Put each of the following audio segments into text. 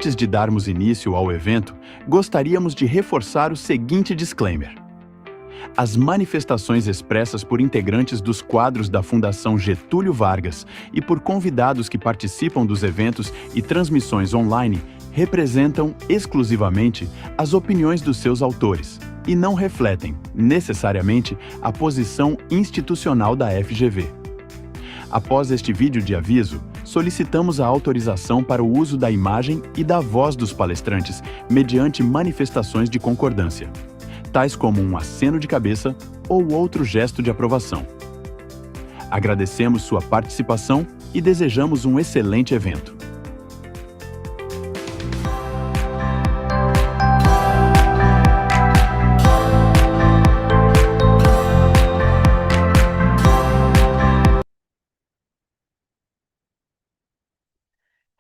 Antes de darmos início ao evento, gostaríamos de reforçar o seguinte disclaimer. As manifestações expressas por integrantes dos quadros da Fundação Getúlio Vargas e por convidados que participam dos eventos e transmissões online representam exclusivamente as opiniões dos seus autores e não refletem, necessariamente, a posição institucional da FGV. Após este vídeo de aviso, solicitamos a autorização para o uso da imagem e da voz dos palestrantes mediante manifestações de concordância, tais como um aceno de cabeça ou outro gesto de aprovação. Agradecemos sua participação e desejamos um excelente evento.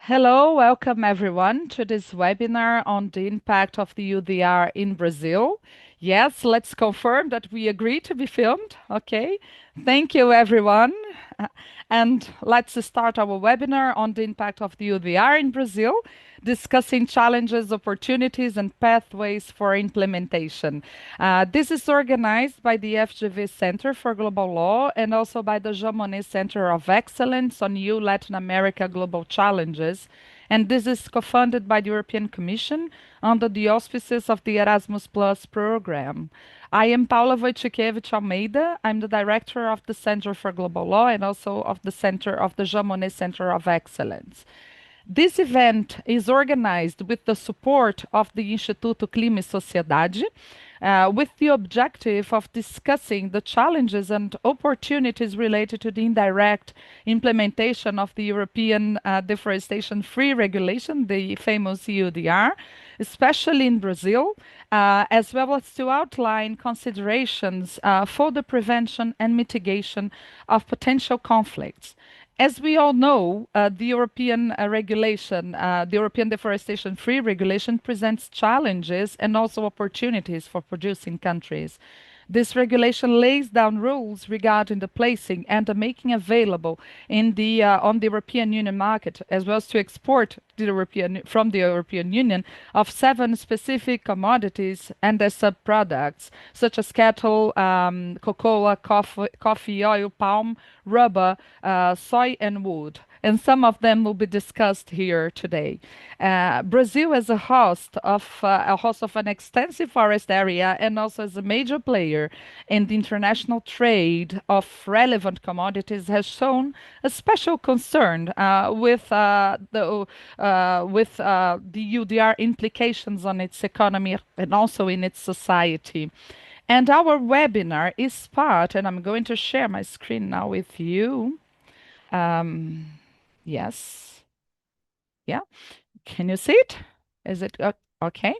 Hello, welcome everyone to this webinar on the impact of the EUDR in Brazil. Yes, let's confirm that we agree to be filmed, okay? Thank you everyone. And let's start our webinar on the impact of the EUDR in Brazil, discussing challenges, opportunities, and pathways for implementation. This is organized by the FGV Center for Global Law and also by the Jean Monnet Center of Excellence on EU Latin America Global Challenges. And this is co-funded by the European Commission under the auspices of the Erasmus Plus program. I am Paula Wojciechowicz Almeida. I'm the director of the Center for Global Law and also of the Center of the Jean Monnet Center of Excellence. This event is organized with the support of the Instituto Clima Sociedade, with the objective of discussing the challenges and opportunities related to the indirect implementation of the European Deforestation-Free Regulation, the famous EUDR, especially in Brazil, as well as to outline considerations for the prevention and mitigation of potential conflicts. As we all know, the European regulation, the European Deforestation-Free Regulation presents challenges and also opportunities for producing countries. This regulation lays down rules regarding the placing and the making available in the on the European Union market, as well as to export from the European Union of 7 specific commodities and their subproducts, such as cattle, cocoa, coffee, oil, palm, rubber, soy, and wood. And some of them will be discussed here today. Brazil is a host of an extensive forest area and also as a major player in the international trade of relevant commodities has shown a special concern with the EUDR implications on its economy and also in its society. And our webinar is part, and I'm going to share my screen now with you. Yes. Yeah. Can you see it? Is it okay?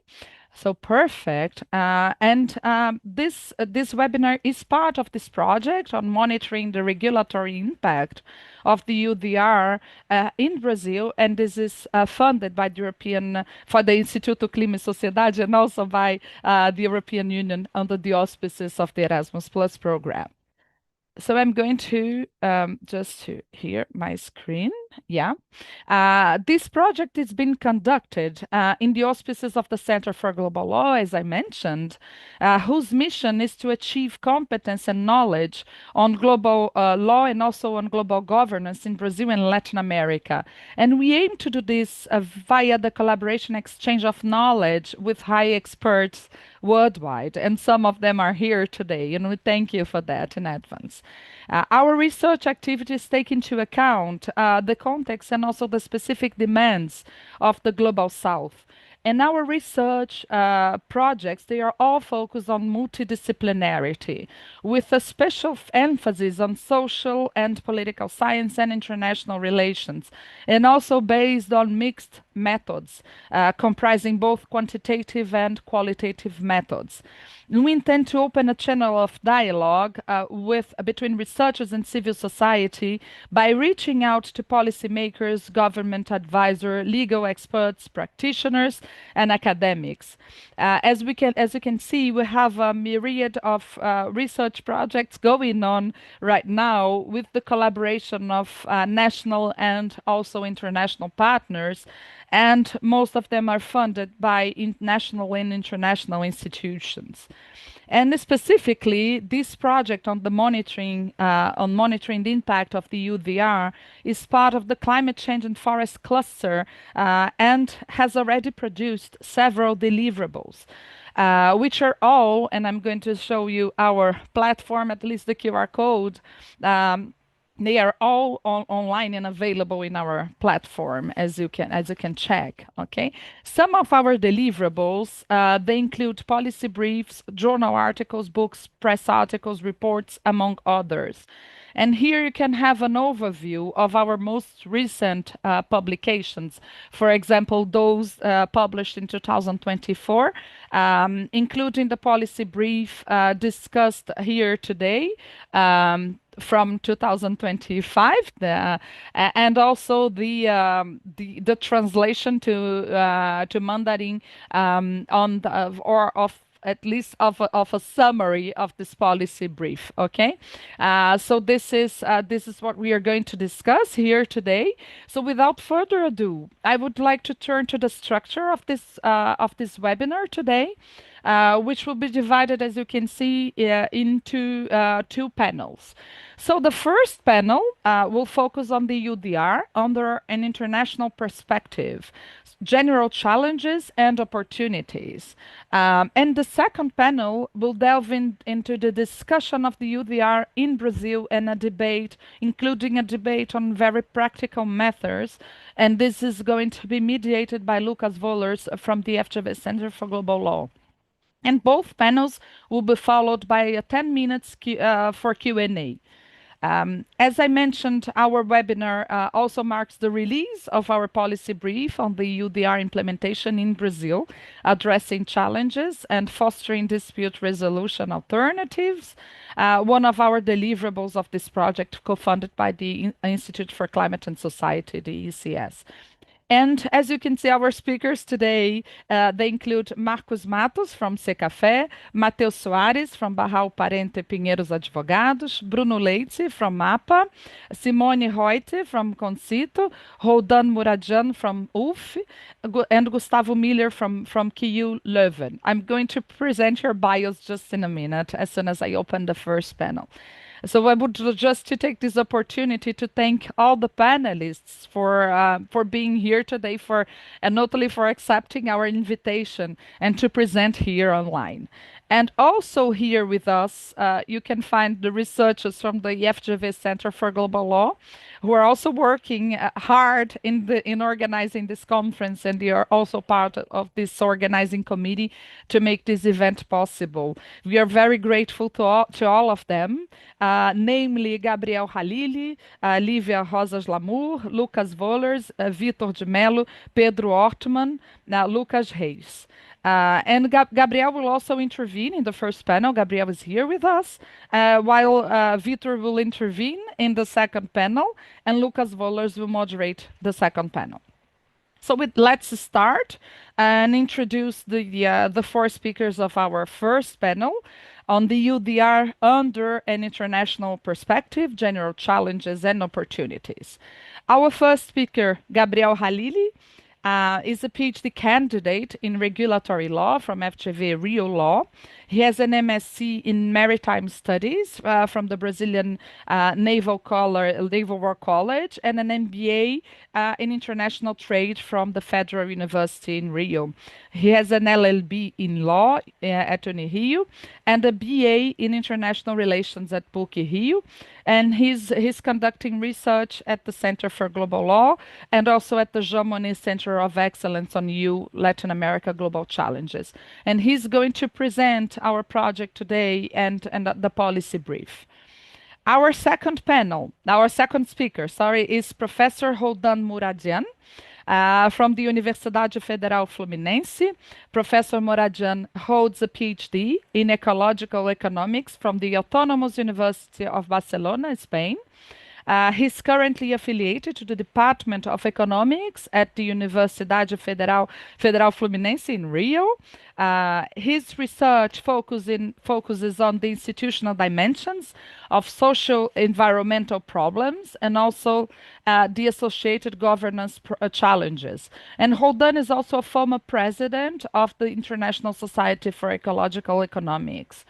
So perfect. This webinar is part of this project on monitoring the regulatory impact of the EUDR in Brazil, and this is funded by the for the Instituto Clima Sociedade and also by the European Union under the auspices of the Erasmus Plus program. So I'm going to just to hear my screen. Yeah. This project is being conducted in the auspices of the Center for Global Law, as I mentioned, whose mission is to achieve competence and knowledge on global law and also on global governance in Brazil and Latin America. And we aim to do this via the collaboration exchange of knowledge with high experts worldwide, and some of them are here today, and we thank you for that in advance. Our research activities take into account the context and also the specific demands of the Global South. And our research projects, they are all focused on multidisciplinarity, with a special emphasis on social and political science and international relations, and also based on mixed methods, comprising both quantitative and qualitative methods. We intend to open a channel of dialogue between researchers and civil society by reaching out to policymakers, government advisors, legal experts, practitioners, and academics. As you can see, we have a myriad of research projects going on right now with the collaboration of national and also international partners. and most of them are funded by national and international institutions. And specifically, this project on monitoring the impact of the EUDR is part of the climate change and forest cluster, and has already produced several deliverables, which are all, and I'm going to show you our platform, at least the QR code. They are all online and available in our platform, as you can check. Okay, some of our deliverables, they include policy briefs, journal articles, books, press articles, reports, among others. And here you can have an overview of our most recent publications. For example, those published in 2024, including the policy brief discussed here today, from 2025, and also the translation to Mandarin, on the, or of at least of a summary of this policy brief. Okay, so this is what we are going to discuss here today. So without further ado, I would like to turn to the structure of this webinar today, which will be divided, as you can see, into two panels. So the first panel will focus on the EUDR under an international perspective, general challenges and opportunities. And the second panel will delve into the discussion of the EUDR in Brazil and including a debate on very practical methods. And this is going to be mediated by Lucas Vollers from the FGV Center for Global Law. And both panels will be followed by a 10 minutes for Q&A. As I mentioned, our webinar also marks the release of our policy brief on the EUDR implementation in Brazil, addressing challenges and fostering dispute resolution alternatives, one of our deliverables of this project co-funded by the Institute for Climate and Society, the ECS. And as you can see, our speakers today, they include Marcos Matos from Secafé, Matheus Soares from Barral Parente Pinheiros Advogados, Bruno Leite from MAPA, Simone Reuter from Concito, Roldan Muradian from UF, and Gustavo Miller from KU Leuven. I'm going to present your bios just in a minute, as soon as I open the first panel. So I would just to take this opportunity to thank all the panelists for being here today, and not only for accepting our invitation and to present here online. And also here with us, you can find the researchers from the FGV Center for Global Law, who are also working hard in organizing this conference, and they are also part of this organizing committee to make this event possible. We are very grateful to all of them, namely Gabriel Halili, Lívia Rosas Lamour, Lucas Vollers, Vitor de Mello, Pedro Ortmann, Lucas Reis. And Gabriel will also intervene in the first panel. Gabriel is here with us, while Vitor will intervene in the second panel, and Lucas Vollers will moderate the second panel. So let's start and introduce the four speakers of our first panel on the EUDR under an international perspective, general challenges and opportunities. Our first speaker, Gabriel Halili, is a PhD candidate in regulatory law from FGV Rio Law. He has an MSc in maritime studies from the Brazilian Naval War College, and an MBA in international trade from the Federal University in Rio. He has an LLB in law at Unirio and a BA in international relations at PUC Rio. And he's conducting research at the Center for Global Law and also at the Jean Monnet Center of Excellence on EU Latin America Global Challenges. And he's going to present our project today and the policy brief. Our second speaker, is Professor Roldan Muradian, from the Universidade Federal Fluminense. Professor Muradian holds a PhD in ecological economics from the Autonomous University of Barcelona, Spain. He's currently affiliated to the Department of Economics at the Universidade Federal Fluminense in Rio. His research focuses on the institutional dimensions of social environmental problems and also the associated governance challenges. And Roldan is also a former president of the International Society for Ecological Economics.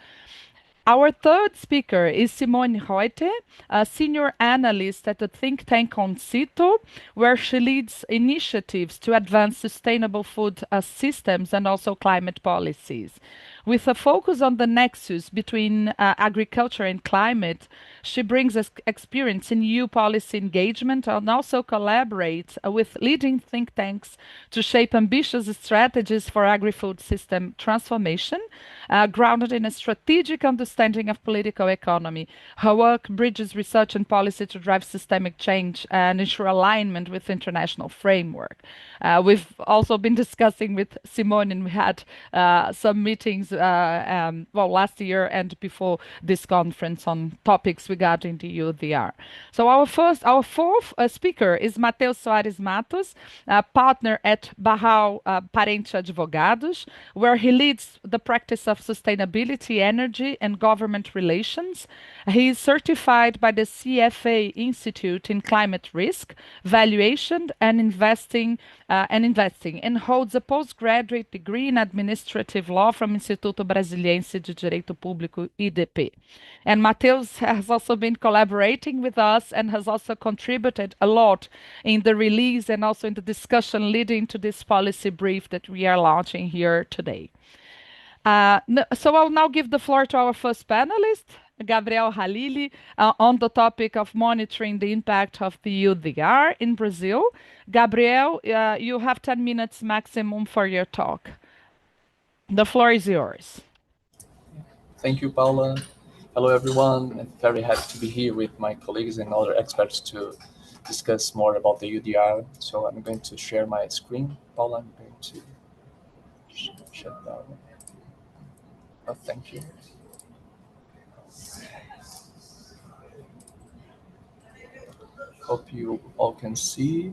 Our third speaker is Simone Reuter, a senior analyst at the think tank Concito, where she leads initiatives to advance sustainable food systems and also climate policies. With a focus on the nexus between agriculture and climate, she brings us experience in EU policy engagement and also collaborates with leading think tanks to shape ambitious strategies for agri-food system transformation, grounded in a strategic understanding of political economy. Her work bridges research and policy to drive systemic change and ensure alignment with international framework. We've also been discussing with Simone, and we had some meetings last year and before this conference on topics regarding the EUDR. So our fourth speaker is Matheus Soares Matos, partner at Barral Parente Advogados, where he leads the practice of sustainability, energy, and government relations. He is certified by the CFA Institute in climate risk, valuation, and investing, and holds a postgraduate degree in administrative law from Instituto Brasiliense de Direito Público, IDP. And Matheus has also been collaborating with us and has also contributed a lot in the release and also in the discussion leading to this policy brief that we are launching here today. So I'll now give the floor to our first panelist, Gabriel Halili, on the topic of monitoring the impact of the EUDR in Brazil. Gabriel, you have 10 minutes maximum for your talk. The floor is yours. Thank you, Paula. Hello, everyone. I'm very happy to be here with my colleagues and other experts to discuss more about the EUDR. So I'm going to share my screen. Paula, I'm going to shut down. Oh, thank you. Hope you all can see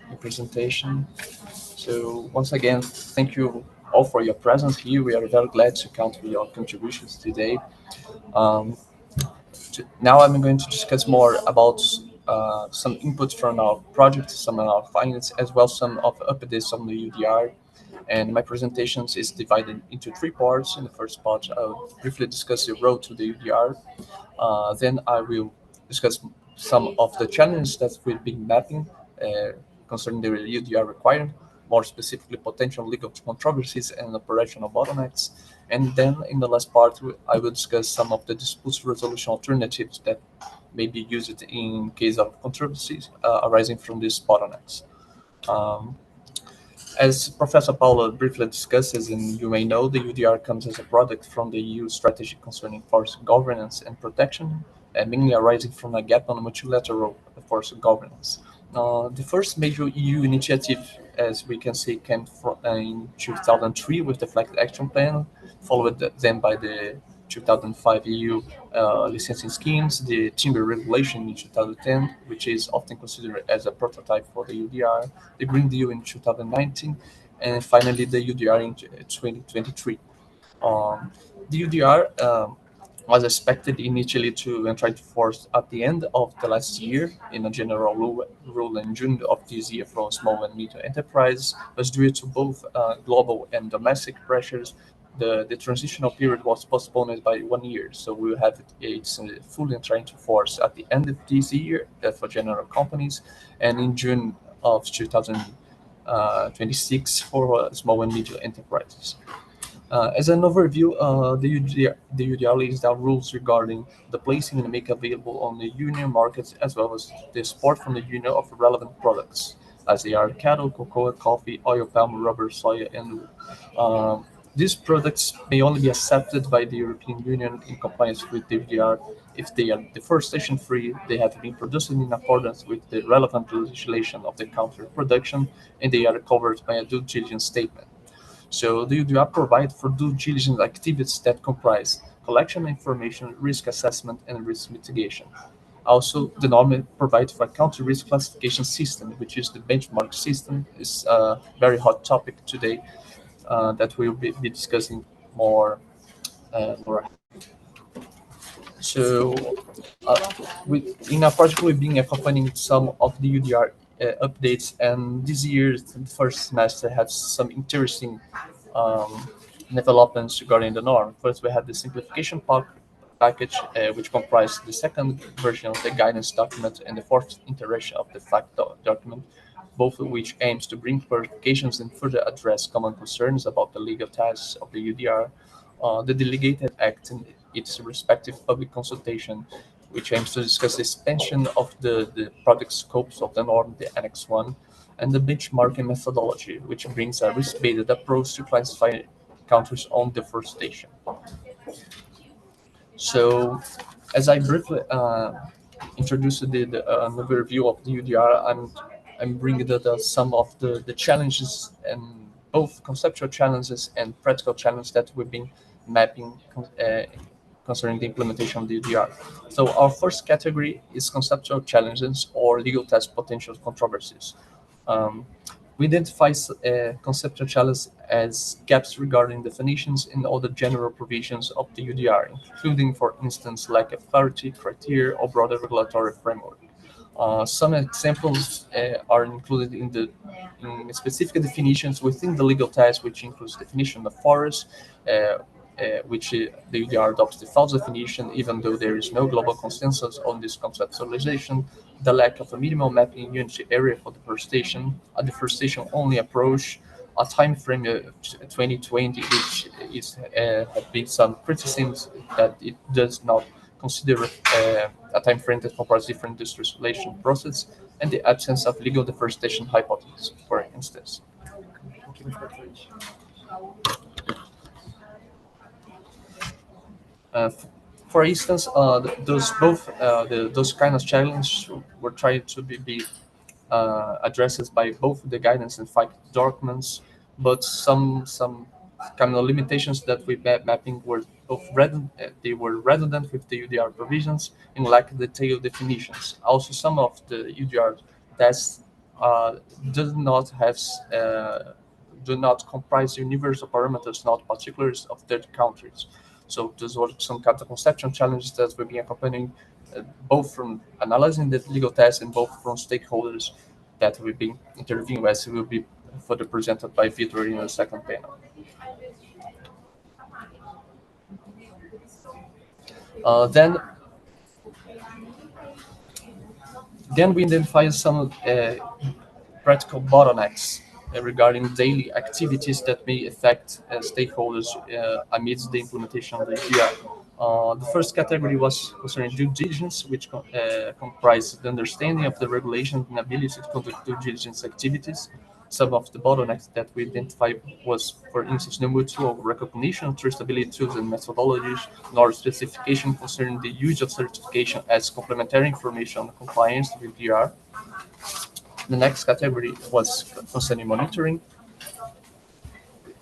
the presentation. So once again, thank you all for your presence here. We are very glad to count with your contributions today. Now I'm going to discuss more about some inputs from our project, some of our findings, as well as some of updates on the EUDR. And my presentations is divided into three parts. In the first part, I'll briefly discuss the road to the EUDR. Then I will discuss some of the challenges that we've been mapping concerning the EUDR requirement, more specifically potential legal controversies and operational bottlenecks. And then in the last part, I will discuss some of the dispute resolution alternatives that may be used in case of controversies arising from these bottlenecks. As Professor Paula briefly discusses, and you may know, the EUDR comes as a product from the EU strategy concerning forest governance and protection, mainly arising from a gap on multilateral forest governance. The first major EU initiative, as we can see, came from, in 2003 with the FLEGT Action Plan, followed then by the 2005 EU licensing schemes, the Timber Regulation in 2010, which is often considered as a prototype for the EUDR, the Green Deal in 2019, and finally the EUDR in 2023. The EUDR was expected initially to try to force at the end of the last year in a general rule in June of this year for small and medium enterprise, but due to both global and domestic pressures, the transitional period was postponed by 1 year. So we will have it fully trying to force at the end of this year for general companies, and in June of 2026 for small and medium enterprises. As an overview, the EUDR lays down rules regarding the placing and make available on the union markets, as well as the export from the union of relevant products, as they are cattle, cocoa, coffee, oil palm, rubber, soya, and wool. These products may only be accepted by the European Union in compliance with the EUDR if they are deforestation-free, they have been produced in accordance with the relevant legislation of the country of production, and they are covered by a due diligence statement. So the EUDR provides for due diligence activities that comprise collection information, risk assessment, and risk mitigation. Also, the norm provides for a country risk classification system, which is the benchmark system. Is a very hot topic today that we'll be discussing more. More. So, in our project, we've been accompanying some of the UDR updates, and this year, the first semester, had some interesting um, developments regarding the norm. First, we had the simplification package, which comprised the second version of the guidance document and the fourth iteration of the fact document, both of which aims to bring clarifications and further address common concerns about the legal tasks of the UDR. The delegated act in its respective public consultation, which aims to discuss the expansion of the product scopes of the norm, the Annex 1, and the benchmarking methodology, which brings a risk-based approach to classify countries on deforestation. So, as I briefly introduced an overview of the UDR, I'm bringing some of the challenges, and both conceptual challenges and practical challenges that we've been mapping concerning the implementation of the UDR. So our first category is conceptual challenges or legal test potential controversies. Um, we identify conceptual challenges as gaps regarding definitions in all the general provisions of the UDR, including, for instance, lack of clarity, criteria, or broader regulatory framework. Some examples are included in specific definitions within the legal text, which includes definition of forest, which the UDR adopts the false definition, even though there is no global consensus on this conceptualization, the lack of a minimal mapping unit area for deforestation, a deforestation-only approach, a time frame of 2020, which have been some criticisms that it does not consider a time frame that comprises different industrialization process, and the absence of legal deforestation hypothesis, for instance. Uh, f- for instance, those kind of challenges were tried to be addressed by both the guidance and fact documents, but some kind of limitations that we mapping were they were redundant with the UDR provisions and lack detailed definitions. Also, some of the UDR tests uh, do not have do not comprise universal parameters, not particulars of third countries. So those were some kind of conceptual challenges that we've been accompanying, both from analyzing the legal tests and both from stakeholders that we've been interviewing, as will be further presented by Vitor in the second panel. Uh, then, then we identify some practical bottlenecks regarding daily activities that may affect stakeholders amidst the implementation of the EUDR. The first category was concerning due diligence, which comprised the understanding of the regulation and ability to conduct due diligence activities. Some of the bottlenecks that we identified was, for instance, no mutual recognition, traceability tools and methodologies, nor specification concerning the use of certification as complementary information on compliance with EUDR. The next category was concerning monitoring,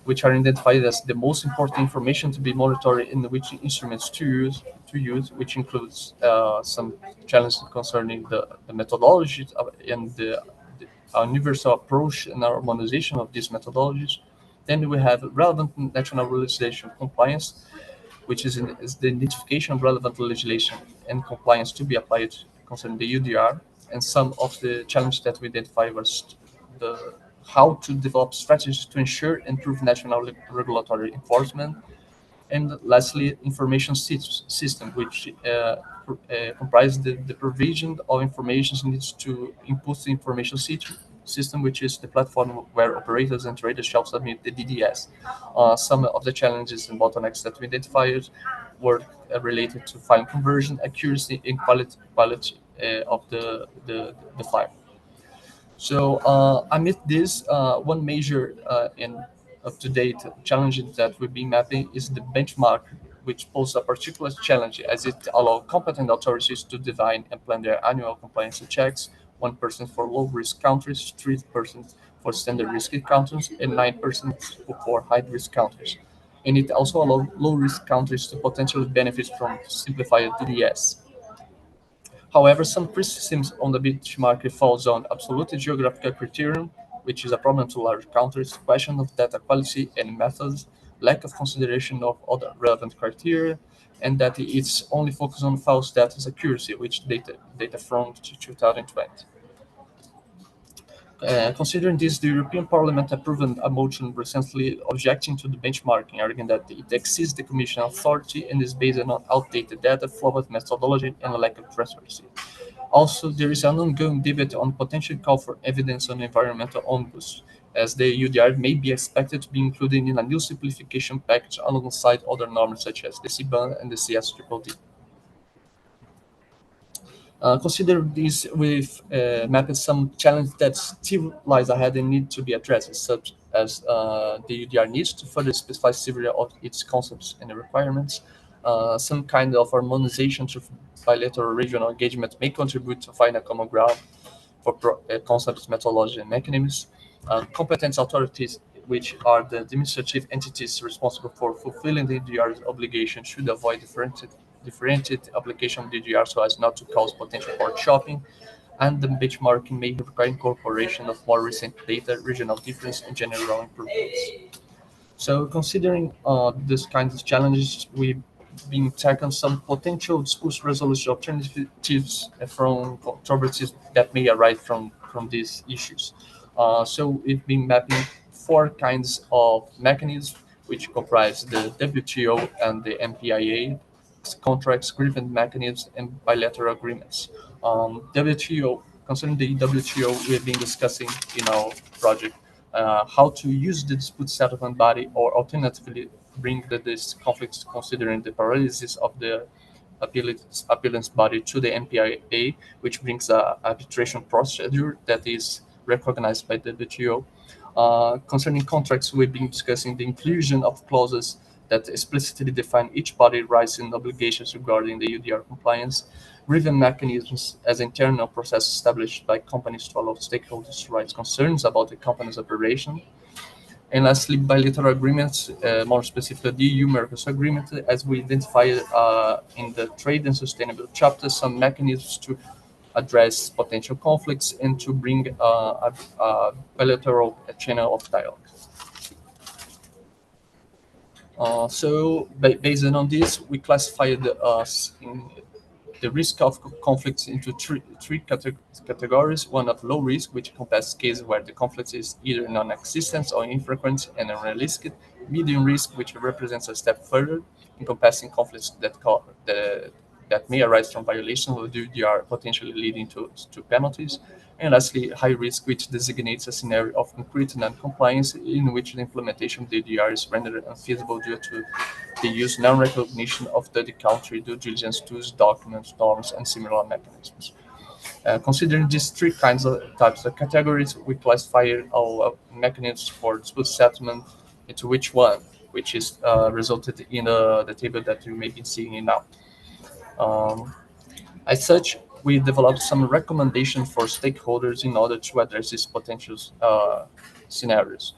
which are identified as the most important information to be monitored in which instruments to use, which includes some challenges concerning the methodology and the universal approach and harmonization of these methodologies. Then we have relevant national legislation compliance, which is the identification of relevant legislation and compliance to be applied concerning the UDR. And some of the challenges that we identified was the how to develop strategies to ensure and improve national regulatory enforcement. And lastly, information system, which comprise the provision of information needs to input the information system, which is the platform where operators and traders shall submit the DDS. Some of the challenges and bottlenecks that we identified were related to file conversion, accuracy, and quality of the file. So amid this, one major and up-to-date challenge that we've been mapping is the benchmark, which poses a particular challenge as it allows competent authorities to define and plan their annual compliance checks, 1% for low-risk countries, 3% for standard risk countries, and 9% for high-risk countries. And it also allows low-risk countries to potentially benefit from simplified DDS. However, some criticisms on the benchmark falls on absolute geographical criterion, which is a problem to large countries, question of data quality and methods, lack of consideration of other relevant criteria, and that it's only focused on false data's accuracy, which data from 2020. Considering this, the European Parliament approved a motion recently objecting to the benchmarking, arguing that it exceeds the Commission authority and is based on outdated data, flawed methodology, and a lack of transparency. Also, there is an ongoing debate on potential call for evidence on environmental omnibus, as the EUDR may be expected to be included in a new simplification package alongside other norms such as the CBAN and the CSDDD. Consider this with mapping some challenges that still lies ahead and need to be addressed, such as the UDR needs to further specify several of its concepts and requirements. Some kind of harmonization through bilateral regional engagement may contribute to find a common ground for concepts, methodology, and mechanisms. Competent authorities, which are the administrative entities responsible for fulfilling the DDR's obligation, should avoid differentiated application of DDR so as not to cause potential port shopping, and the benchmarking may require incorporation of more recent data, regional difference, and general improvements. So considering these kinds of challenges, we've been tackling some potential dispute resolution alternatives from controversies that may arise from these issues. So we've been mapping four kinds of mechanisms, which comprise the WTO and the MPIA, contracts, grievance mechanisms, and bilateral agreements. WTO, concerning the WTO, we've been discussing in our project how to use the dispute settlement body or alternatively bring these conflicts considering the paralysis of the appellant's body to the MPIA, which brings a arbitration procedure that is recognized by the WTO. Concerning contracts, we've been discussing the inclusion of clauses that explicitly define each party rights and obligations regarding the UDR compliance, grievance mechanisms as internal process established by companies to allow stakeholders to raise concerns about the company's operation. And lastly, bilateral agreements, more specifically the EU-Mercosur agreement, as we identified in the trade and sustainable chapter, some mechanisms to address potential conflicts and to bring a bilateral channel of dialogue. Based on this, we classified the risk of conflicts into three categories. One of low risk, which encompasses cases where the conflict is either non-existent or infrequent and unrealistic. Medium risk, which represents a step further, encompassing conflicts that may arise from violations of the UDR, potentially leading to penalties. And lastly, high risk, which designates a scenario of concrete non-compliance in which the implementation of the UDR is rendered unfeasible due to the use non-recognition of the country due diligence tools, documents, norms, and similar mechanisms. Considering these three types of categories, we classify our mechanisms for dispute settlement into which is resulted in the table that you may be seeing now. As such, we developed some recommendations for stakeholders in order to address these potential scenarios.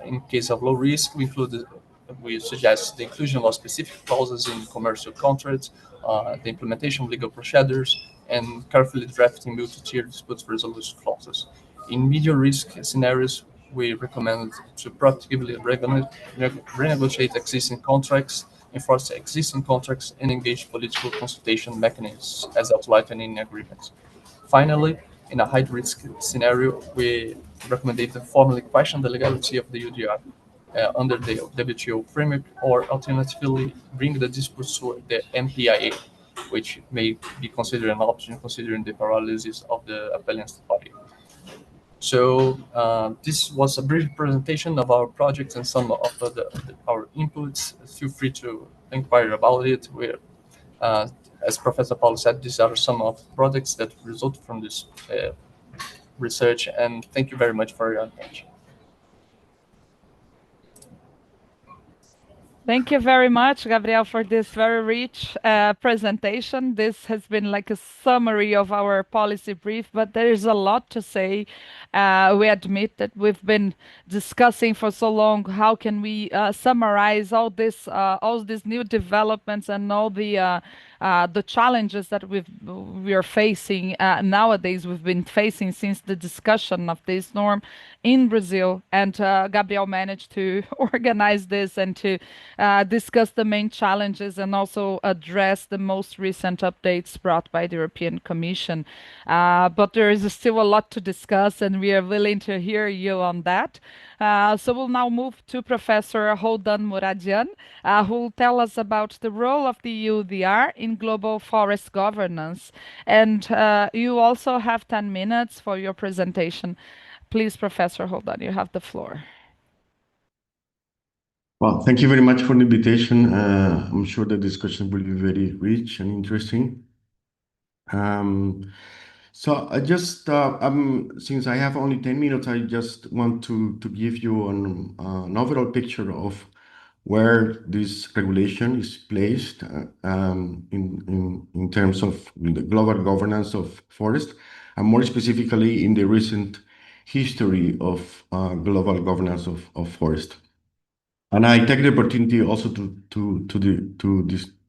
In case of low risk, we suggest the inclusion of specific clauses in commercial contracts, the implementation of legal procedures, and carefully drafting multi-tier dispute resolution clauses. In medium risk scenarios, we recommend to proactively renegotiate existing contracts, enforce existing contracts, and engage political consultation mechanisms as outlined in agreements. Finally, in a high-risk scenario, we recommend to formally question the legality of the UDR under the WTO framework, or alternatively bring the dispute to the MPIA, which may be considered an option considering the paralysis of the appellant's body. So this was a brief presentation of our project and some of our inputs. Feel free to inquire about it. As Professor Paulo said, these are some of the products that result from this research, and thank you very much for your attention. Thank you very much, Gabriel, for this very rich presentation. This has been like a summary of our policy brief, but there is a lot to say. We admit that we've been discussing for so long how can we summarize all these new developments and all the challenges that we are facing nowadays. We've been facing since the discussion of this norm in Brazil, and Gabriel managed to organize this and to discuss the main challenges and also address the most recent updates brought by the European Commission. But there is still a lot to discuss, and we are willing to hear you on that. So we'll now move to Professor Roldan Muradian, who will tell us about the role of the EUDR in global forest governance. And you also have 10 minutes for your presentation. Please, Professor Roldan, you have the floor. Well, thank you very much for the invitation. I'm sure the discussion will be very rich and interesting. So I just, since I have only 10 minutes, I just want to give you an overall picture of where this regulation is placed in terms of the global governance of forest, and more specifically in the recent history of global governance of forest. And I take the opportunity also to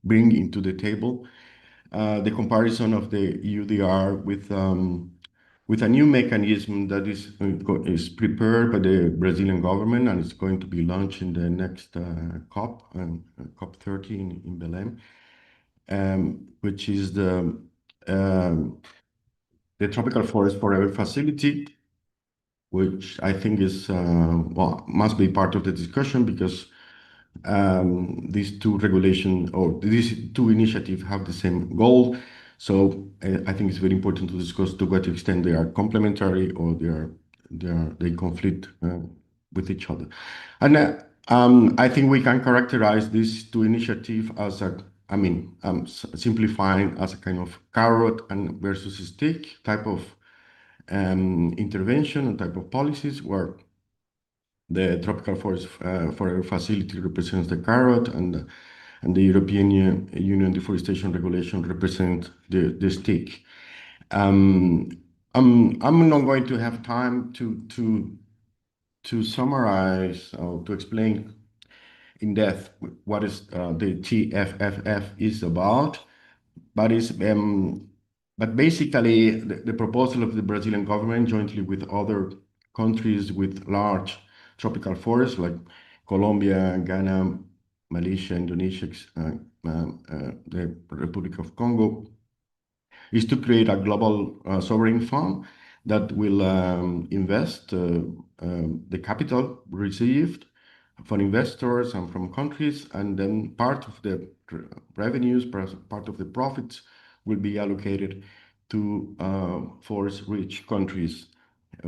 bring into the table the comparison of the EUDR with a new mechanism that is prepared by the Brazilian government, and it's going to be launched in the next COP, COP30 in Belém, which is the Tropical Forest Forever Facility, which I think is well, must be part of the discussion because these two regulation or these two initiatives have the same goal. So I think it's very important to discuss to what extent they are complementary or they conflict with each other. And I think we can characterize these two initiatives as simplifying as a kind of carrot and versus stick type of intervention and type of policies where the Tropical Forest Forever Facility represents the carrot, and the European Union Deforestation Regulation represents the stick. I'm not going to have time to summarize or to explain in depth what is the TFFF is about, but basically the proposal of the Brazilian government jointly with other countries with large tropical forests like Colombia, Ghana, Malaysia, Indonesia, the Republic of Congo, is to create a global sovereign fund that will invest the capital received from investors and from countries, and then part of the revenues, part of the profits will be allocated to forest-rich countries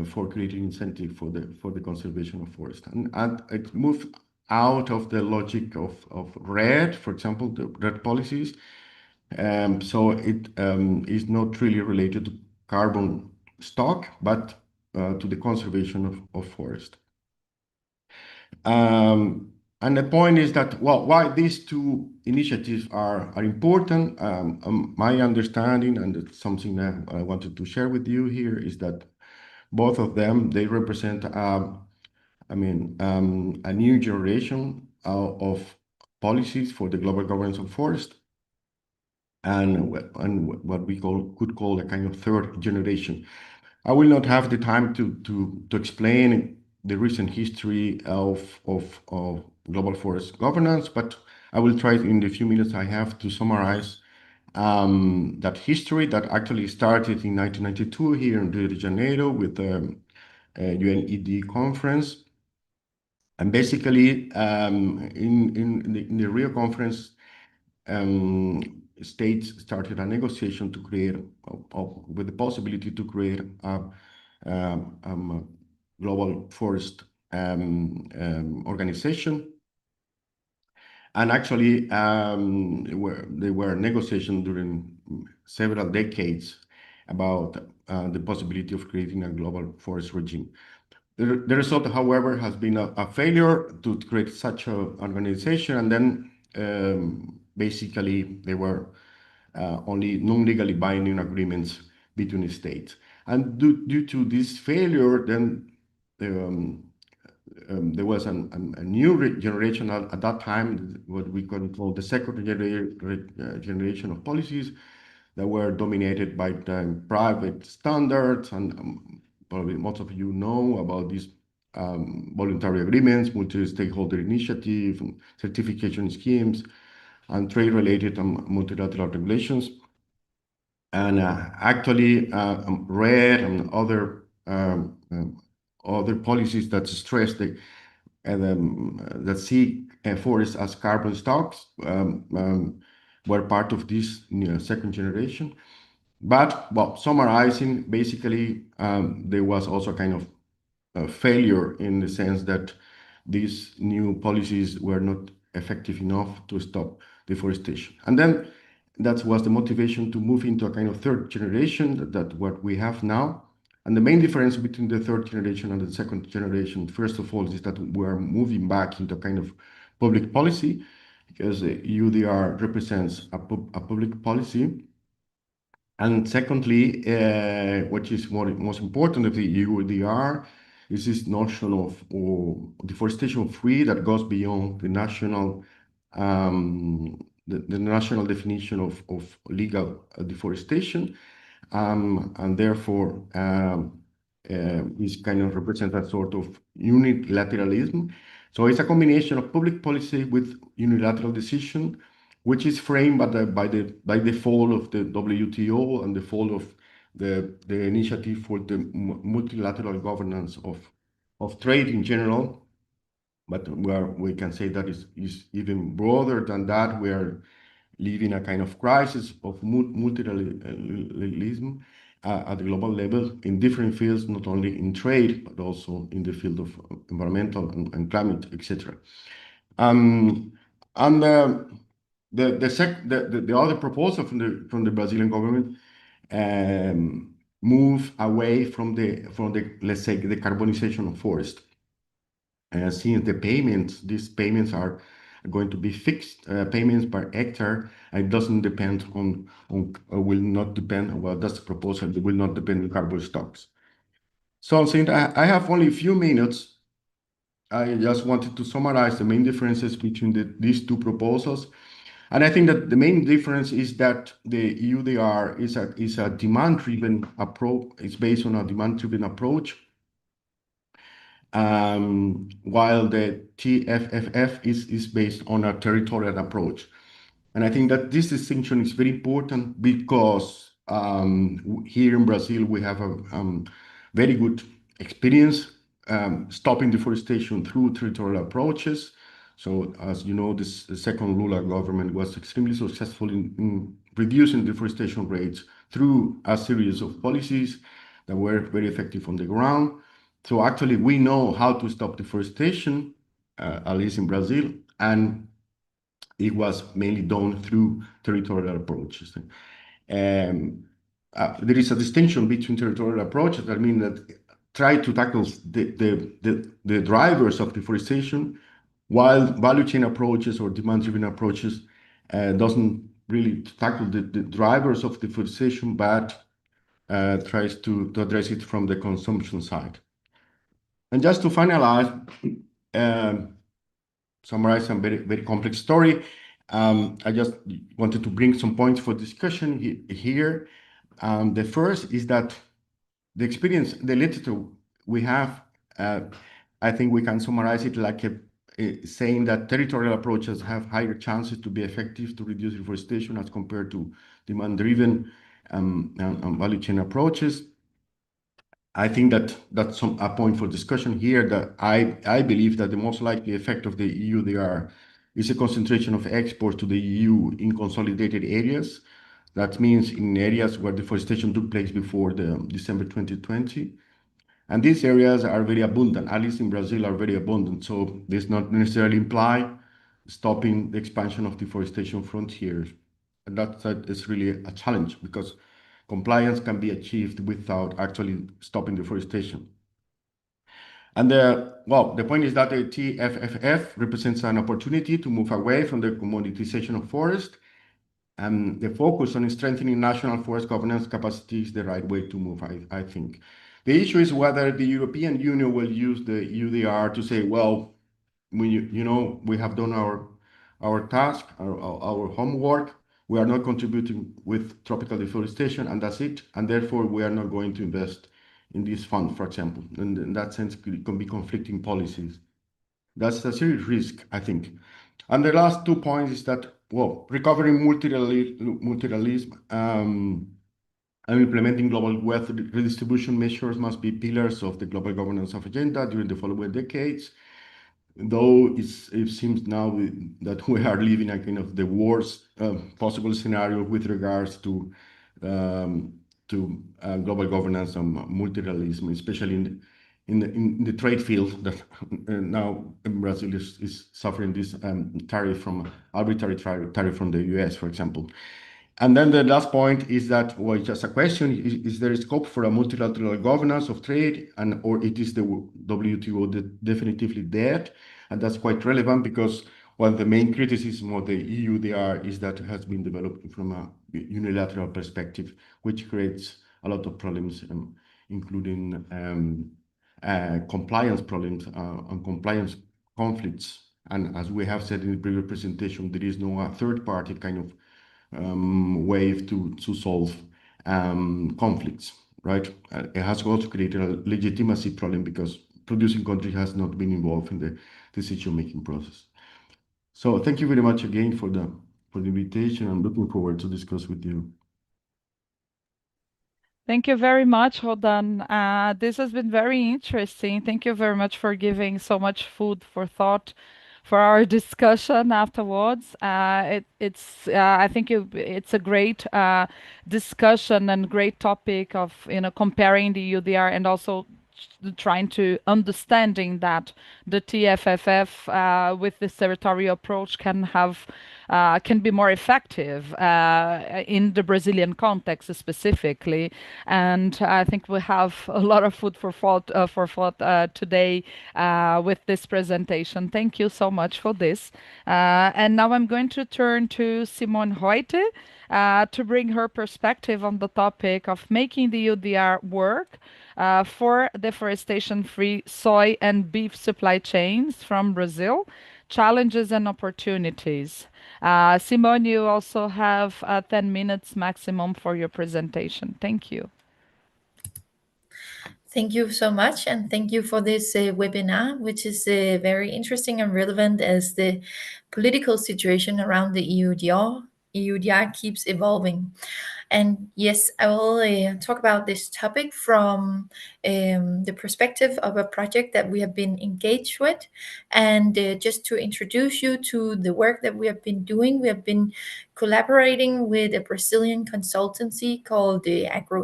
for creating incentive for the conservation of forest. And it moves out of the logic of RED, for example, the RED policies. So it is not really related to carbon stock, but to the conservation of forest. And the point is that, well, why these two initiatives are important, my understanding, and it's something that I wanted to share with you here, is that both of them, they represent, a new generation of policies for the global governance of forest, and what we could call a kind of third generation. I will not have the time to explain the recent history of global forest governance, but I will try in the few minutes I have to summarize that history that actually started in 1992 here in Rio de Janeiro with the UNED conference. And basically, in the Rio conference, states started a negotiation to create, with the possibility to create a global forest organization. And actually, there were negotiations during several decades about the possibility of creating a global forest regime. The result, however, has been a failure to create such an organization, and then basically there were only non-legally binding agreements between states. And due to this failure, then there was a new generation at that time, what we could call the second generation of policies that were dominated by the private standards. And probably most of you know about these voluntary agreements, multi-stakeholder initiative, and certification schemes, and trade-related and multilateral regulations. And actually, RED and other policies that stress that see forests as carbon stocks were part of this second generation. But well, summarizing, basically, there was also kind of a failure in the sense that these new policies were not effective enough to stop deforestation. And then that was the motivation to move into a kind of third generation, that what we have now. And the main difference between the third generation and the second generation, first of all, is that we're moving back into a kind of public policy, because EUDR represents a public policy. And secondly, what is most important of the EUDR is this notion of deforestation free that goes beyond the national the national definition of legal deforestation, and therefore this kind of represents a sort of unilateralism. So it's a combination of public policy with unilateral decision, which is framed by the fall of the WTO and the fall of the initiative for the multilateral governance of trade in general. But we can say that is even broader than that. We are living a kind of crisis of multilateralism at the global level in different fields, not only in trade, but also in the field of environmental and climate, etc. And the other proposal from the Brazilian government move away from the let's say the carbonization of forest. Since these payments are going to be fixed payments per hectare, and it doesn't depend will not depend, well, that's the proposal, it will not depend on carbon stocks. So since I have only a few minutes, I just wanted to summarize the main differences between these two proposals. And I think that the main difference is that the EUDR is a demand-driven approach. It's based on a demand-driven approach, while the TFFF is based on a territorial approach. And I think that this distinction is very important because here in Brazil, we have a very good experience stopping deforestation through territorial approaches. So as you know, the second Lula government was extremely successful in reducing deforestation rates through a series of policies that were very effective on the ground. So actually, we know how to stop deforestation, at least in Brazil, and it was mainly done through territorial approaches. There is a distinction between territorial approaches that mean that try to tackle the drivers of deforestation, while value chain approaches or demand-driven approaches doesn't really tackle the drivers of deforestation, but tries to address it from the consumption side. And just to finalize, summarize some very, very complex story, I just wanted to bring some points for discussion here. The first is that the experience, the literature we have, I think we can summarize it like saying that territorial approaches have higher chances to be effective to reduce deforestation as compared to demand-driven and value chain approaches. I think that that's a point for discussion here, that I believe that the most likely effect of the EUDR is a concentration of exports to the EU in consolidated areas. That means in areas where deforestation took place before the December 2020. And these areas are very abundant, at least in Brazil are very abundant. So this not necessarily imply stopping the expansion of deforestation frontiers. And that is really a challenge, because compliance can be achieved without actually stopping deforestation. And the point is that the TFFF represents an opportunity to move away from the commoditization of forest, and the focus on strengthening national forest governance capacity is the right way to move, I think. The issue is whether the European Union will use the EUDR to say, well, we have done our task, our homework. We are not contributing with tropical deforestation, and that's it. And therefore, we are not going to invest in this fund, for example. And in that sense, it can be conflicting policies. That's a serious risk, I think. And the last 2 points is that, well, recovering multilateralism and implementing global wealth redistribution measures must be pillars of the global governance of agenda during the following decades. Though it seems now that we are living a kind of the worst possible scenario with regards to global governance and multilateralism, especially in the trade field that now Brazil is suffering this arbitrary tariff from the US, for example. And then the last point is that, well, just a question, is there a scope for a multilateral governance of trade, or it is the WTO definitively dead? And that's quite relevant because one of the main criticism of the EUDR is that it has been developed from a unilateral perspective, which creates a lot of problems, including compliance problems and compliance conflicts. And as we have said in the previous presentation, there is no third-party kind of way to solve conflicts, right? It has also created a legitimacy problem because producing country has not been involved in the decision-making process. So thank you very much again for the invitation. I'm looking forward to discuss with you. Thank you very much, Rodan. This has been very interesting. Thank you very much for giving so much food for thought for our discussion afterwards. I think it's a great discussion and great topic of comparing the UDR and also trying to understanding that the TFFF with this territorial approach can be more effective in the Brazilian context specifically. And I think we have a lot of food for thought today with this presentation. Thank you so much for this. And now I'm going to turn to Simone Reuter to bring her perspective on the topic of making the UDR work for deforestation-free soy and beef supply chains from Brazil, challenges and opportunities. Simone, you also have 10 minutes maximum for your presentation. Thank you. Thank you so much, and thank you for this webinar, which is very interesting and relevant as the political situation around the EUDR keeps evolving. And yes, I will talk about this topic from the perspective of a project that we have been engaged with. And just to introduce you to the work that we have been doing, we have been collaborating with a Brazilian consultancy called the Agro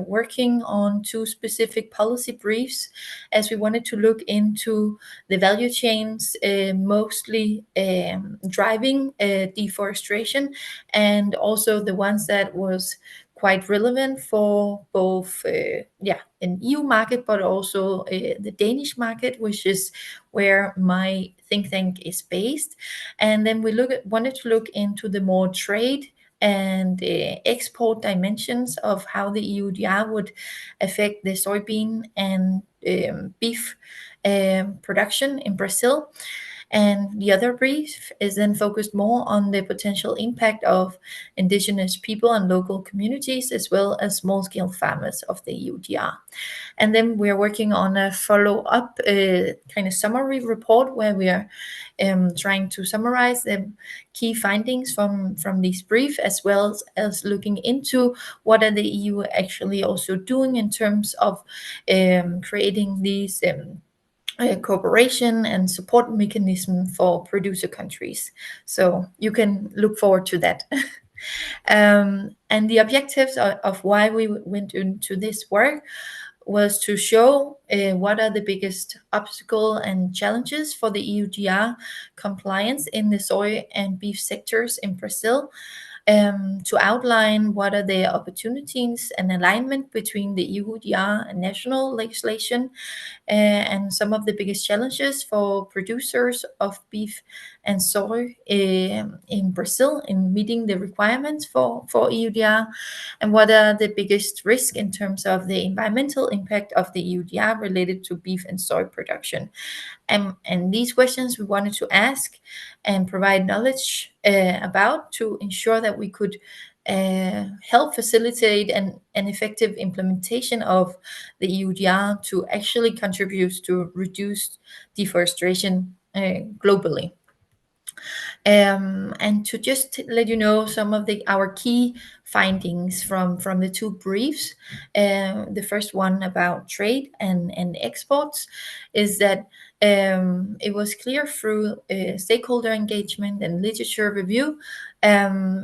working on two specific policy briefs, as we wanted to look into the value chains, mostly driving deforestation, and also the ones that was quite relevant for both an EU market, but also the Danish market, which is where my think tank is based. And then we wanted to look into the more trade and export dimensions of how the EUDR would affect the soybean and beef production in Brazil. And the other brief is then focused more on the potential impact of indigenous people and local communities, as well as small-scale farmers of the EUDR. And then we're working on a follow-up kind of summary report where we are trying to summarize the key findings from this brief, as well as looking into what are the EU actually also doing in terms of creating these cooperation and support mechanism for producer countries. So you can look forward to that. And the objectives of why we went into this work was to show what are the biggest obstacle and challenges for the EUDR compliance in the soy and beef sectors in Brazil, to outline what are the opportunities and alignment between the EUDR and national legislation, and some of the biggest challenges for producers of beef and soy in Brazil in meeting the requirements for EUDR, and what are the biggest risks in terms of the environmental impact of the EUDR related to beef and soy production. And these questions we wanted to ask and provide knowledge about to ensure that we could help facilitate an effective implementation of the EUDR to actually contribute to reduced deforestation globally. And to just let you know some of our key findings from the two briefs. The first one about trade and exports is that it was clear through stakeholder engagement and literature review, um,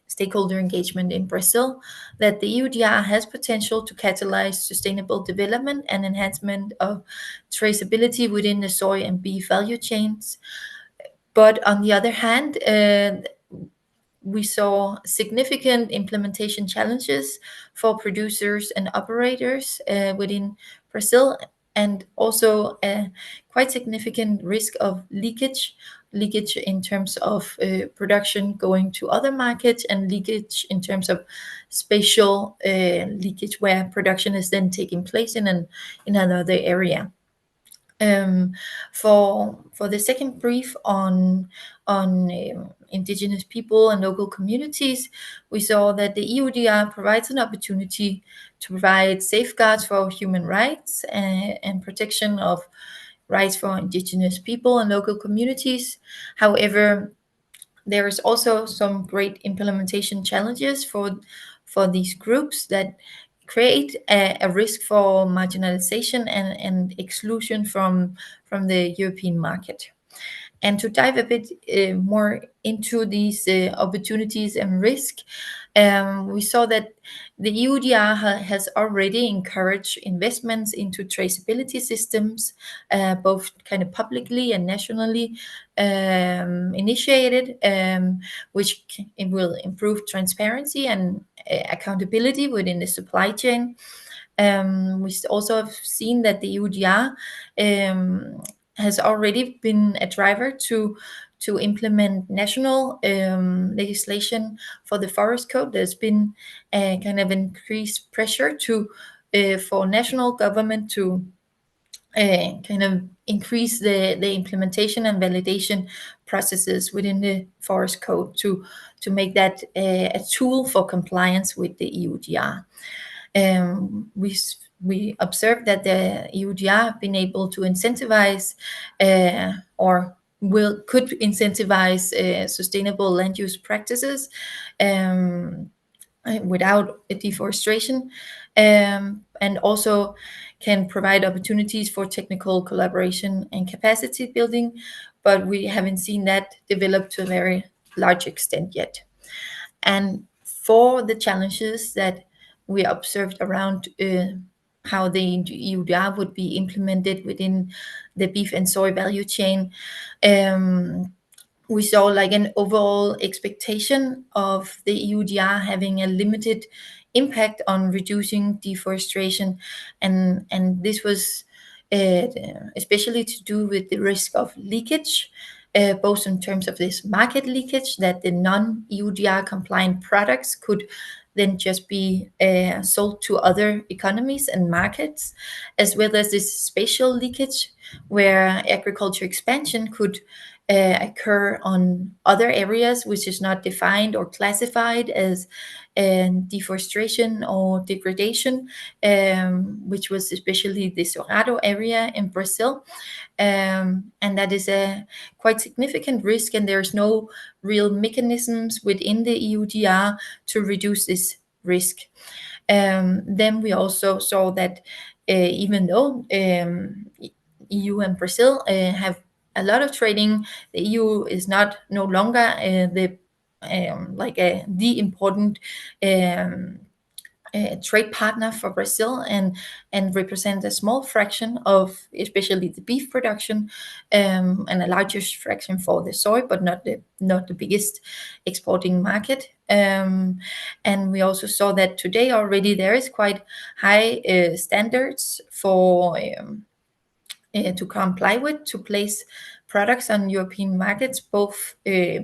stakeholder engagement in Brazil, that the EUDR has potential to catalyze sustainable development and enhancement of traceability within the soy and beef value chains. But on the other hand, we saw significant implementation challenges for producers and operators within Brazil, and also a quite significant risk of leakage in terms of production going to other markets, and leakage in terms of spatial leakage where production is then taking place in another area. For the second brief on indigenous people and local communities, we saw that the EUDR provides an opportunity to provide safeguards for human rights and protection of rights for indigenous people and local communities. However, there is also some great implementation challenges for these groups that create a risk for marginalization and exclusion from the European market. And to dive a bit more into these opportunities and risk, we saw that the EUDR has already encouraged investments into traceability systems, both kind of publicly and nationally initiated, which it will improve transparency and accountability within the supply chain. We also have seen that the EUDR has already been a driver to implement national legislation for the forest code. There's been a kind of increased pressure for national government to kind of increase the implementation and validation processes within the forest code to make that a tool for compliance with the EUDR. We observed that the EUDR have been able to incentivize or could incentivize sustainable land use practices without deforestation, and also can provide opportunities for technical collaboration and capacity building, but we haven't seen that develop to a very large extent yet. And for the challenges that we observed around how the EUDR would be implemented within the beef and soy value chain, we saw like an overall expectation of the EUDR having a limited impact on reducing deforestation, and this was especially to do with the risk of leakage, both in terms of this market leakage, that the non-EUDR compliant products could then just be sold to other economies and markets, as well as this spatial leakage, where agriculture expansion could occur on other areas which is not defined or classified as deforestation or degradation, which was especially the Cerrado area in Brazil. And that is a quite significant risk, and there's no real mechanisms within the EUDR to reduce this risk. Then we also saw that even though EU and Brazil have a lot of trading, the EU is no longer the important trade partner for Brazil, and represent a small fraction of especially the beef production, and a larger fraction for the soy, but not the biggest exporting market. And we also saw that today already there is quite high standards for to comply with, to place products on European markets, both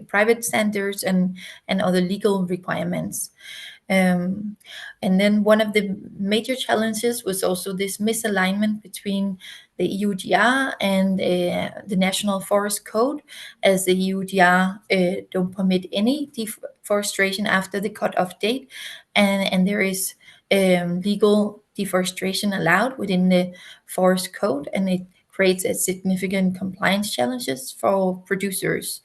private standards and other legal requirements. Um, and then one of the major challenges was also this misalignment between the EUDR and the National Forest Code, as the EUDR don't permit any deforestation after the cutoff date, and there is legal deforestation allowed within the Forest Code, and it creates a significant compliance challenges for producers.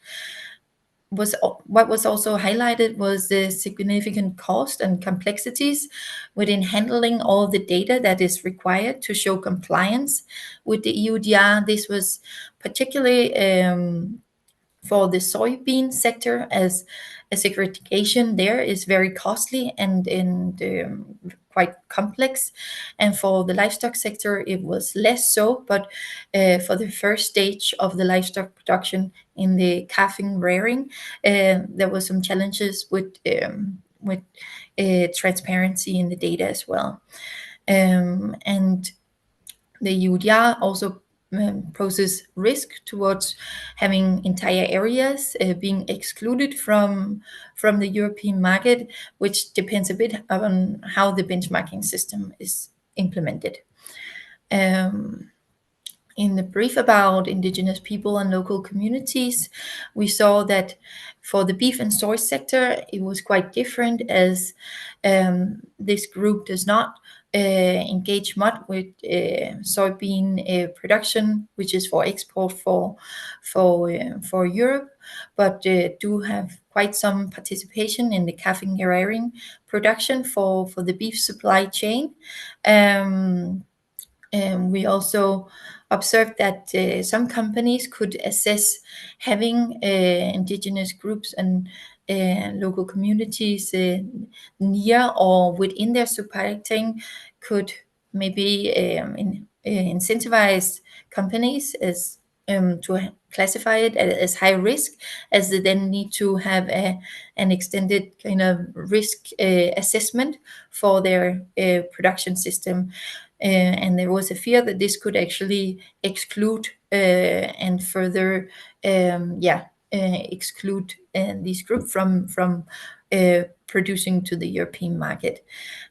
What was also highlighted was the significant cost and complexities within handling all the data that is required to show compliance with the EUDR. This was particularly for the soybean sector, as a segregation there is very costly and quite complex. And for the livestock sector, it was less so, but for the first stage of the livestock production in the calving rearing, there was some challenges with transparency in the data as well. And the EUDR also poses risk towards having entire areas being excluded from the European market, which depends a bit on how the benchmarking system is implemented. In the brief about indigenous people and local communities, we saw that for the beef and soy sector, it was quite different, as this group does not engage much with soybean production, which is for export for Europe, but do have quite some participation in the calving rearing production for the beef supply chain. We also observed that some companies could assess having indigenous groups and local communities near or within their supply chain could maybe incentivize companies as to classify it as high risk, as they then need to have an extended kind of risk assessment for their production system. And there was a fear that this could actually exclude and further exclude this group from producing to the European market.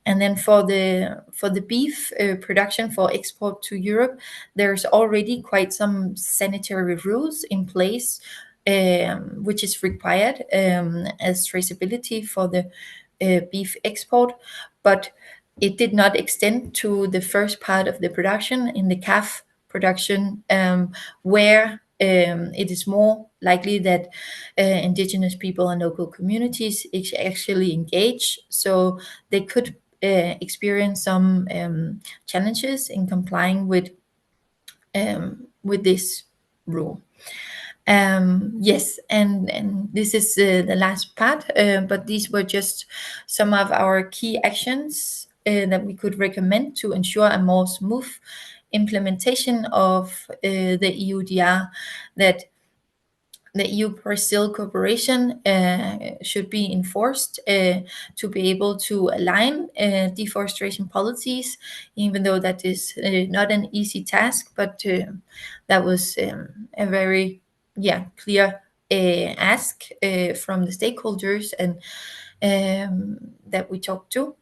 And then for the beef production for export to Europe, there's already quite some sanitary rules in place, which is required as traceability for the beef export, but it did not extend to the first part of the production in the calf production, where it is more likely that indigenous people and local communities actually engage. So they could experience some challenges in complying with this rule. Yes, and this is the last part, but these were just some of our key actions that we could recommend to ensure a more smooth implementation of the EUDR, that the EU-Brazil cooperation should be enforced to be able to align deforestation policies, even though that is not an easy task, but that was a very clear ask from the stakeholders and that we talked to.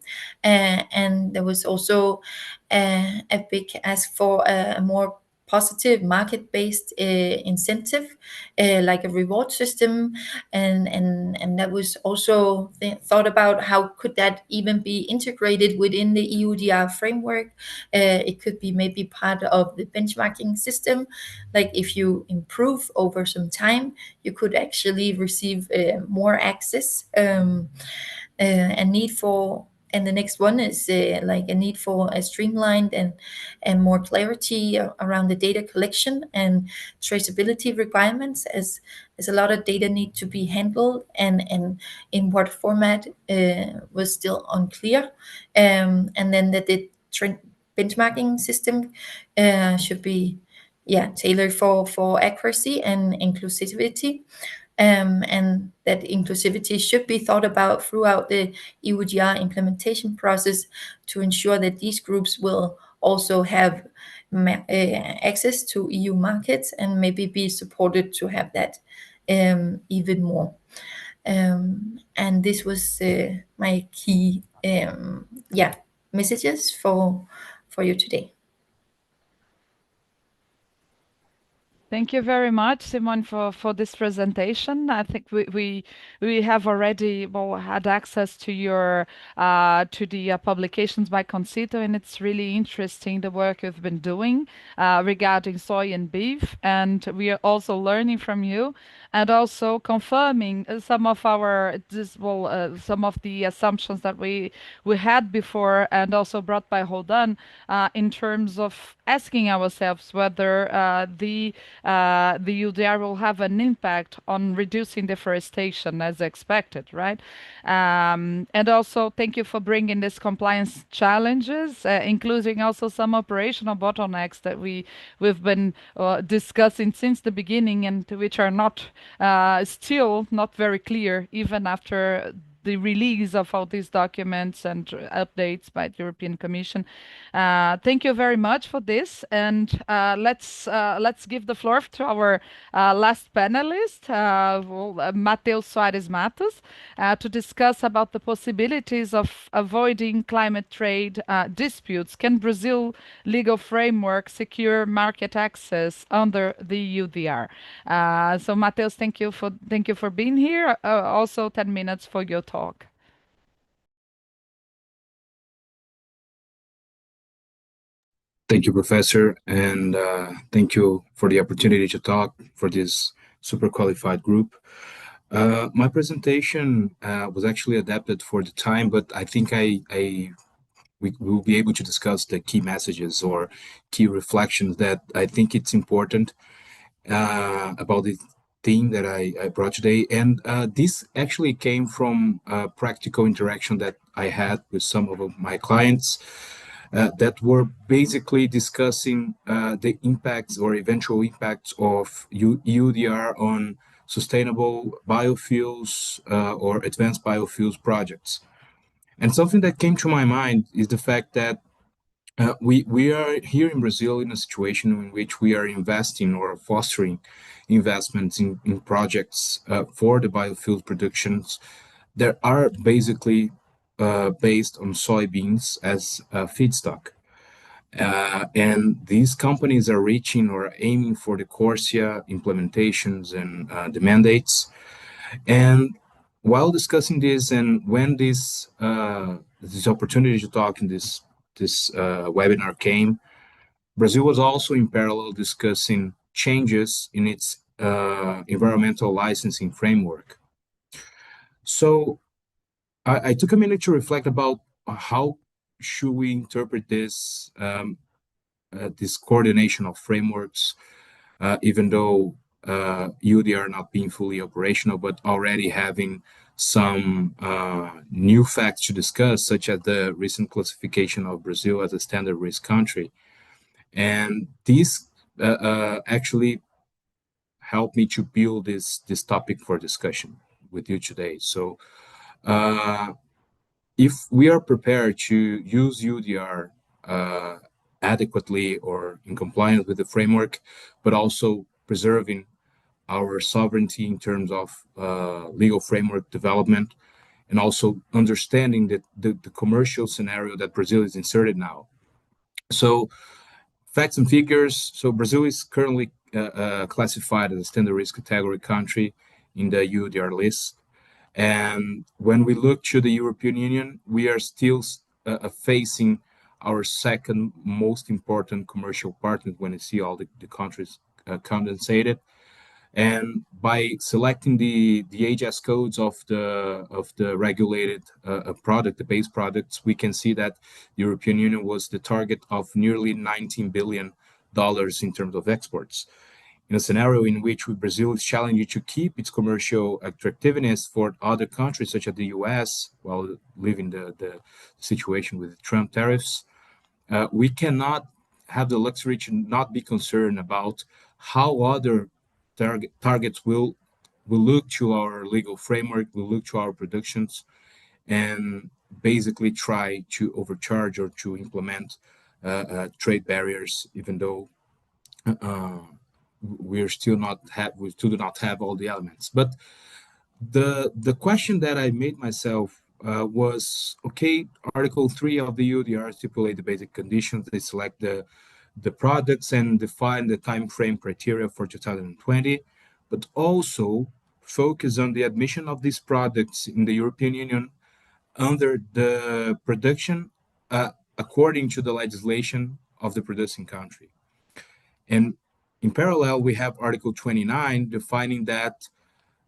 And there was also a big ask for a more positive market-based incentive, like a reward system, and that was also thought about how could that even be integrated within the EUDR framework. It could be maybe part of the benchmarking system, like if you improve over some time, you could actually receive more access. A need for And the next one is like a need for a streamlined and more clarity around the data collection and traceability requirements, as a lot of data need to be handled, and in what format was still unclear. And then that the benchmarking system should be tailored for accuracy and inclusivity, and that inclusivity should be thought about throughout the EUDR implementation process to ensure that these groups will also have access to EU markets and maybe be supported to have that even more. And this was my key messages for you today. Thank you very much, Simon, for this presentation. I think we have already had access to your to the publications by Concito, and it's really interesting the work you've been doing regarding soy and beef, and we are also learning from you, and also confirming some of our some of the assumptions that we had before, and also brought by Roldan in terms of asking ourselves whether the EUDR will have an impact on reducing deforestation as expected, right? And also, thank you for bringing these compliance challenges, including also some operational bottlenecks that we've been discussing since the beginning, and which are not still not very clear even after the release of all these documents and updates by the European Commission. Thank you very much for this, and let's give the floor to our last panelist, Matheus Soares Matos, to discuss about the possibilities of avoiding climate trade disputes. Can Brazil legal framework secure market access under the EUDR? So Matheus, thank you for being here. Also 10 minutes for your talk. Thank you, Professor, and thank you for the opportunity to talk for this super qualified group. My presentation was actually adapted for the time, but I think we will be able to discuss the key messages or key reflections that I think it's important about the theme that I brought today. And this actually came from a practical interaction that I had with some of my clients that were basically discussing the impacts or eventual impacts of EUDR on sustainable biofuels or advanced biofuels projects. And something that came to my mind is the fact that we are here in Brazil in a situation in which we are investing or fostering investments in projects for the biofuel productions that are basically based on soybeans as a feedstock. And these companies are reaching or aiming for the CORSIA implementations and the mandates. And while discussing this, and when this opportunity to talk in this webinar came, Brazil was also in parallel discussing changes in its environmental licensing framework. So I took a minute to reflect about how should we interpret this this coordination of frameworks, even though EUDR not being fully operational, but already having some new facts to discuss, such as the recent classification of Brazil as a standard risk country. And this actually helped me to build this topic for discussion with you today. So if we are prepared to use EUDR adequately or in compliance with the framework, but also preserving our sovereignty in terms of legal framework development, and also understanding that the commercial scenario that Brazil is inserted now. So facts and figures. So Brazil is currently classified as a standard risk category country in the EUDR list. And when we look to the European Union, we are still facing our second most important commercial partner when you see all the countries condensated. And by selecting the HS codes of the regulated product, the base products, we can see that the European Union was the target of nearly $19 billion in terms of exports. In a scenario in which Brazil is challenging to keep its commercial attractiveness for other countries such as the US, while living the situation with Trump tariffs, we cannot have the luxury to not be concerned about how other targets will look to our legal framework, will look to our productions, and basically try to overcharge or to implement trade barriers, even though we still do not have all the elements. But the question that I made myself was, okay, Article 3 of the EUDR stipulate the basic conditions. They select the products and define the time frame criteria for 2020, but also focus on the admission of these products in the European Union under the production according to the legislation of the producing country. And in parallel, we have Article 29 defining that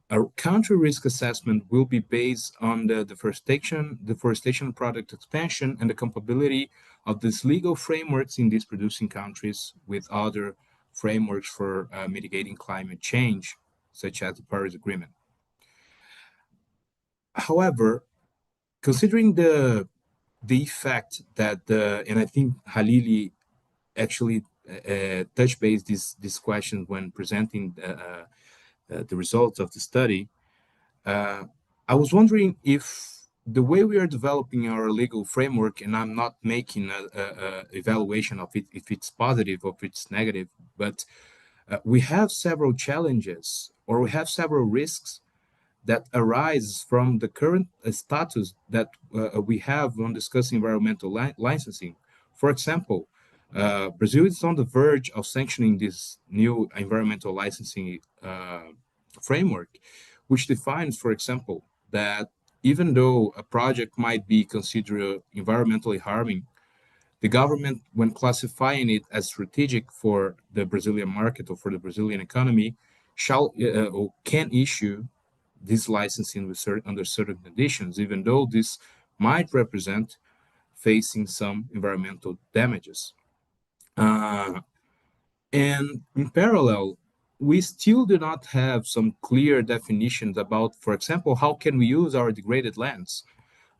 a country risk assessment will be based on the deforestation product expansion and the compatibility of these legal frameworks in these producing countries with other frameworks for mitigating climate change, such as the Paris Agreement. However, considering the effect that and I think Halili actually touched base this question when presenting the results of the study, I was wondering if the way we are developing our legal framework, and I'm not making a evaluation of it, if it's positive or if it's negative, but we have several challenges or we have several risks that arise from the current status that we have when discussing environmental licensing. For example, Brazil is on the verge of sanctioning this new environmental licensing framework, which defines, for example, that even though a project might be considered environmentally harming, the government, when classifying it as strategic for the Brazilian market or for the Brazilian economy, shall or can issue this licensing under certain conditions, even though this might represent facing some environmental damages. And in parallel, we still do not have some clear definitions about, for example, how can we use our degraded lands?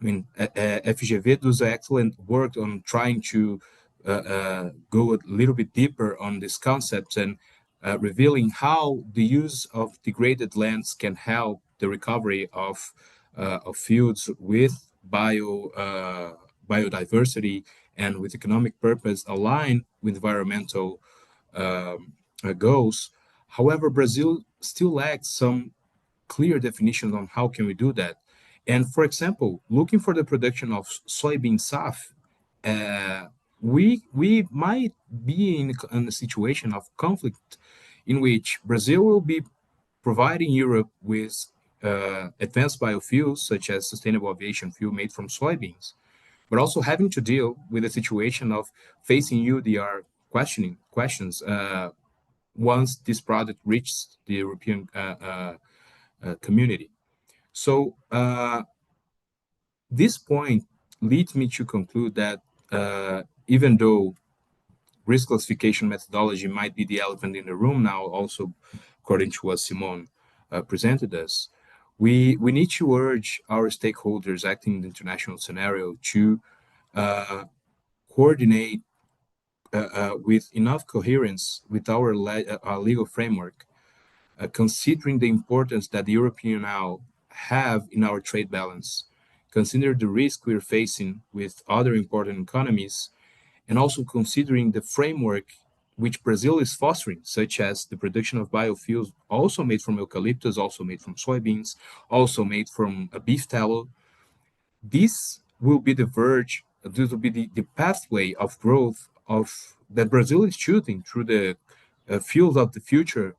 I mean, FGV does excellent work on trying to go a little bit deeper on these concepts and revealing how the use of degraded lands can help the recovery of fields with biodiversity and with economic purpose aligned with environmental goals. However, Brazil still lacks some clear definitions on how can we do that. And for example, looking for the production of soybean SAF, we might be in a situation of conflict in which Brazil will be providing Europe with advanced biofuels such as sustainable aviation fuel made from soybeans, but also having to deal with the situation of facing EUDR questions once this product reaches the European community. So this point leads me to conclude that even though risk classification methodology might be the elephant in the room now, also according to what Simone presented us, we need to urge our stakeholders acting in the international scenario to coordinate with enough coherence with our legal framework, considering the importance that the European now have in our trade balance, consider the risk we're facing with other important economies, and also considering the framework which Brazil is fostering, such as the production of biofuels also made from eucalyptus, also made from soybeans, also made from beef tallow. This will be the verge, this will be the pathway of growth of that Brazil is choosing through the Fuels of the Future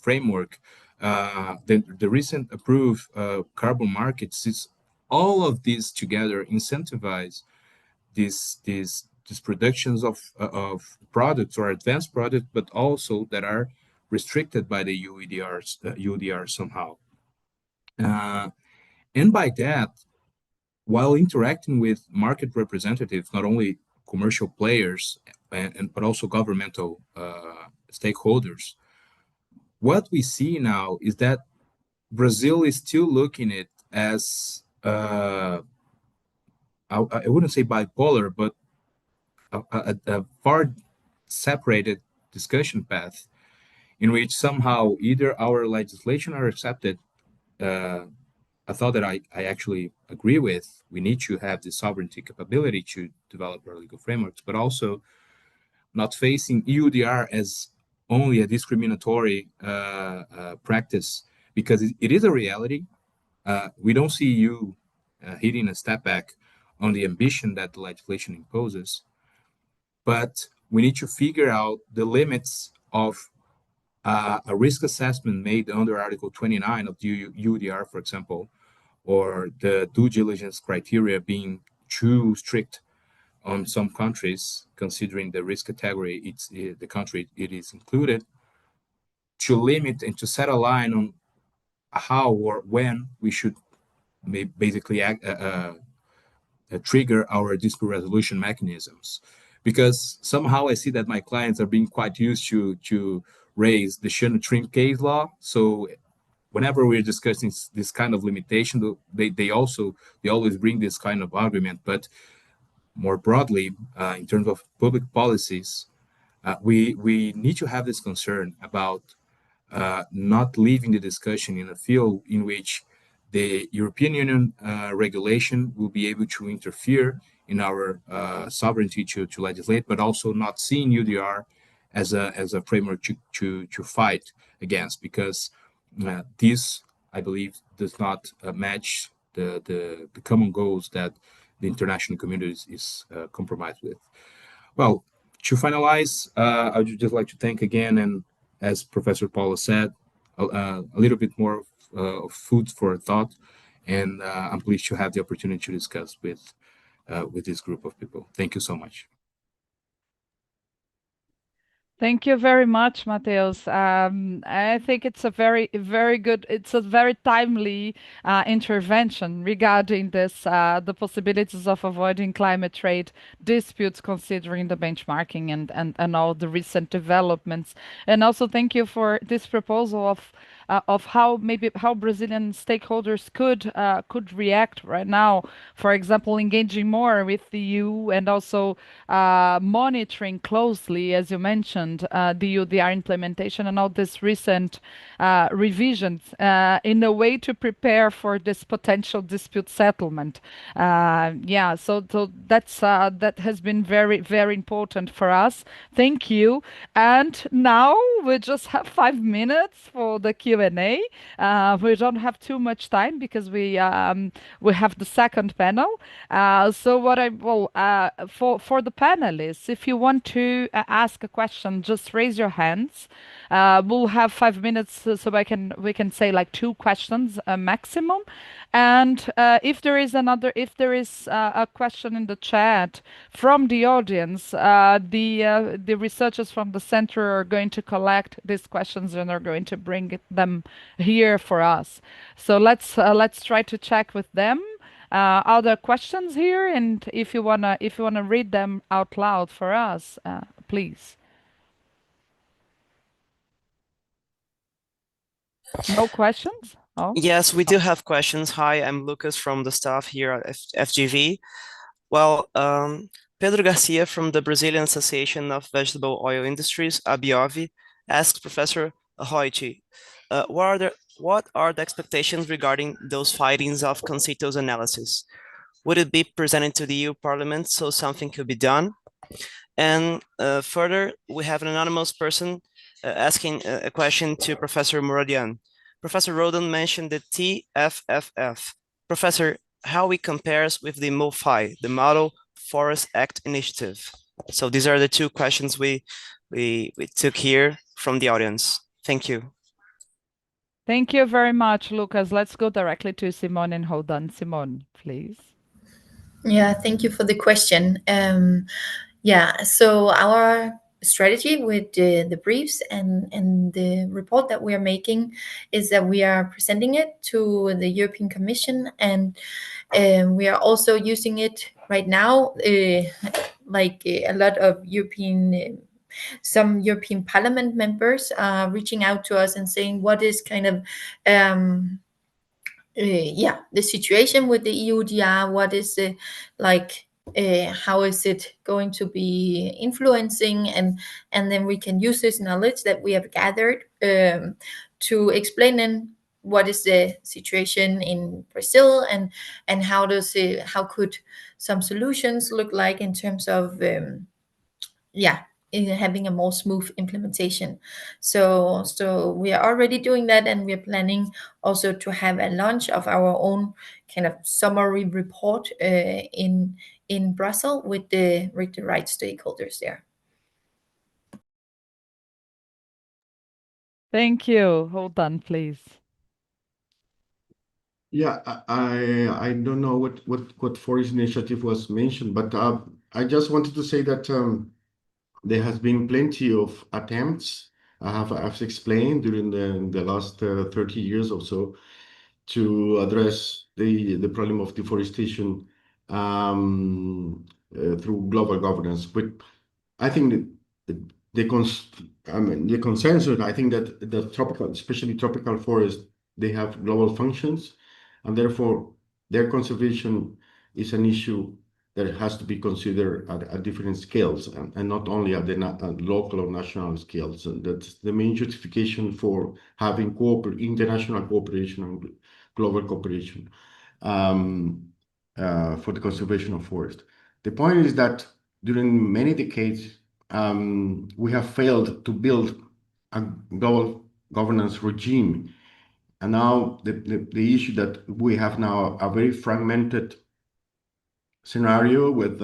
framework. The recent approved carbon markets, is all of these together incentivize these productions of products or advanced products, but also that are restricted by the EUDR somehow. And by that, while interacting with market representatives, not only commercial players, but also governmental stakeholders, what we see now is that Brazil is still looking at it as, I wouldn't say bipolar, but a far separated discussion path in which somehow either our legislation are accepted, a thought that I actually agree with. We need to have the sovereignty capability to develop our legal frameworks, but also not facing EUDR as only a discriminatory practice, because it is a reality. We don't see you hitting a step back on the ambition that the legislation imposes, but we need to figure out the limits of a risk assessment made under Article 29 of the EUDR, for example, or the due diligence criteria being too strict on some countries, considering the risk category, the country it is included, to limit and to set a line on how or when we should basically trigger our dispute resolution mechanisms. Because somehow I see that my clients are being quite used to raise the shouldn't trim case law. So whenever we're discussing this kind of limitation, they always bring this kind of argument. But more broadly, in terms of public policies, we need to have this concern about not leaving the discussion in a field in which the European Union regulation will be able to interfere in our sovereignty to legislate, but also not seeing EUDR as a framework to fight against, because this, I believe, does not match the common goals that the international community is compromised with. Well, to finalize, I would just like to thank again, and as Professor Paula said, a little bit more of food for thought, and I'm pleased to have the opportunity to discuss with this group of people. Thank you so much. Thank you very much, Mateus. I think it's a very, very good, it's a very timely intervention regarding this, the possibilities of avoiding climate trade disputes, considering the benchmarking and all the recent developments. And also thank you for this proposal of how Brazilian stakeholders could react right now. For example, engaging more with the EU and also monitoring closely, as you mentioned, the EUDR implementation and all these recent revisions in a way to prepare for this potential dispute settlement. Yeah, so that's that has been very, very important for us. Thank you. And now we just have 5 minutes for the Q&A. We don't have too much time because we have the second panel. So what I will for the panelists, if you want to ask a question, just raise your hands. We'll have 5 minutes, so we can say like 2 questions maximum. And if there is a question in the chat from the audience, the researchers from the center are going to collect these questions and are going to bring them here for us. So let's try to check with them. Other questions here, and if you wanna read them out loud for us, please. No questions? Oh. Yes, we do have questions. Hi, I'm Lucas from the staff here at FGV. Well, Pedro Garcia from the Brazilian Association of Vegetable Oil Industries, ABIOV, asks Professor Hoyt, what are the expectations regarding those findings of Concito's analysis? Would it be presented to the EU Parliament so something could be done? And further, we have an anonymous person asking a question to Professor Muradian. Professor Rodan mentioned the TFFF. Professor, how it compares with the MOFI, the Model Forest Act Initiative? So these are the 2 questions we took here from the audience. Thank you. Thank you very much, Lucas. Let's go directly to Simone and Rodan. Simone, please. Yeah, thank you for the question. Yeah, so our strategy with the briefs and the report that we are making is that we are presenting it to the European Commission, and we are also using it right now, like a lot of some European Parliament members are reaching out to us and saying what is kind of the situation with the EUDR, what is the like how is it going to be influencing, and then we can use this knowledge that we have gathered to explain then what is the situation in Brazil, and how could some solutions look like in terms of in having a more smooth implementation. So we are already doing that, and we are planning also to have a launch of our own kind of summary report in Brussels with the right stakeholders there. Thank you. Hold on, please. Yeah, I don't know what forest initiative was mentioned, but I just wanted to say that there has been plenty of attempts. I've explained during the last 30 years or so to address the problem of deforestation through global governance. But I think that the consensus, I think that the tropical, especially tropical forests, they have global functions, and therefore their conservation is an issue that has to be considered at different scales, and not only at the local or national scales. And that's the main justification for having international cooperation and global cooperation for the conservation of forest. The point is that during many decades, we have failed to build a global governance regime. And now the issue that we have now a very fragmented scenario with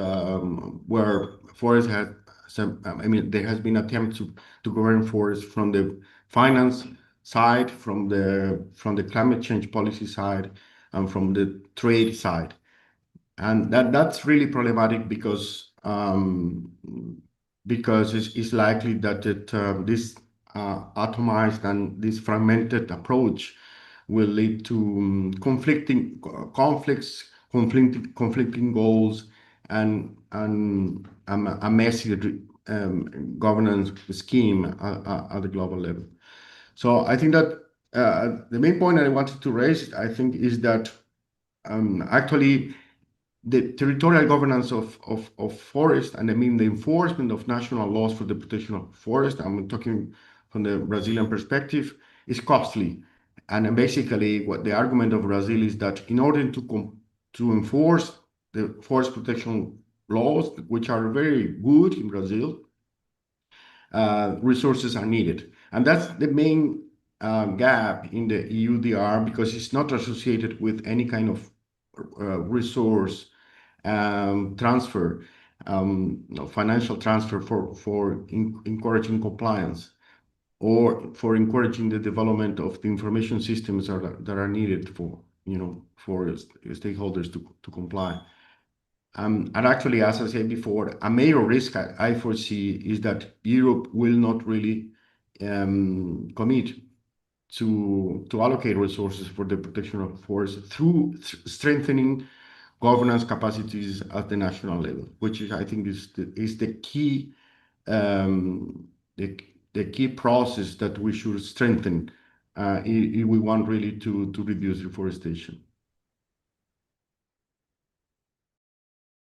where forest had some, there has been attempts to govern forests from the finance side, from the climate change policy side, and from the trade side. And that's really problematic because it's likely that this atomized and this fragmented approach will lead to conflicting goals, and a messy governance scheme at the global level. So I think that the main point I wanted to raise, I think, is that actually the territorial governance of forest, and I mean the enforcement of national laws for the protection of forest, I'm talking from the Brazilian perspective, is costly. And basically what the argument of Brazil is that in order to enforce the forest protection laws, which are very good in Brazil, resources are needed. And that's the main gap in the EUDR, because it's not associated with any kind of resource transfer, financial transfer for encouraging compliance, or for encouraging the development of the information systems that are needed for stakeholders to comply. And actually, as I said before, a major risk I foresee is that Europe will not really commit to allocate resources for the protection of forests through strengthening governance capacities at the national level, which is, I think, is the key the key process that we should strengthen if we want really to reduce reforestation.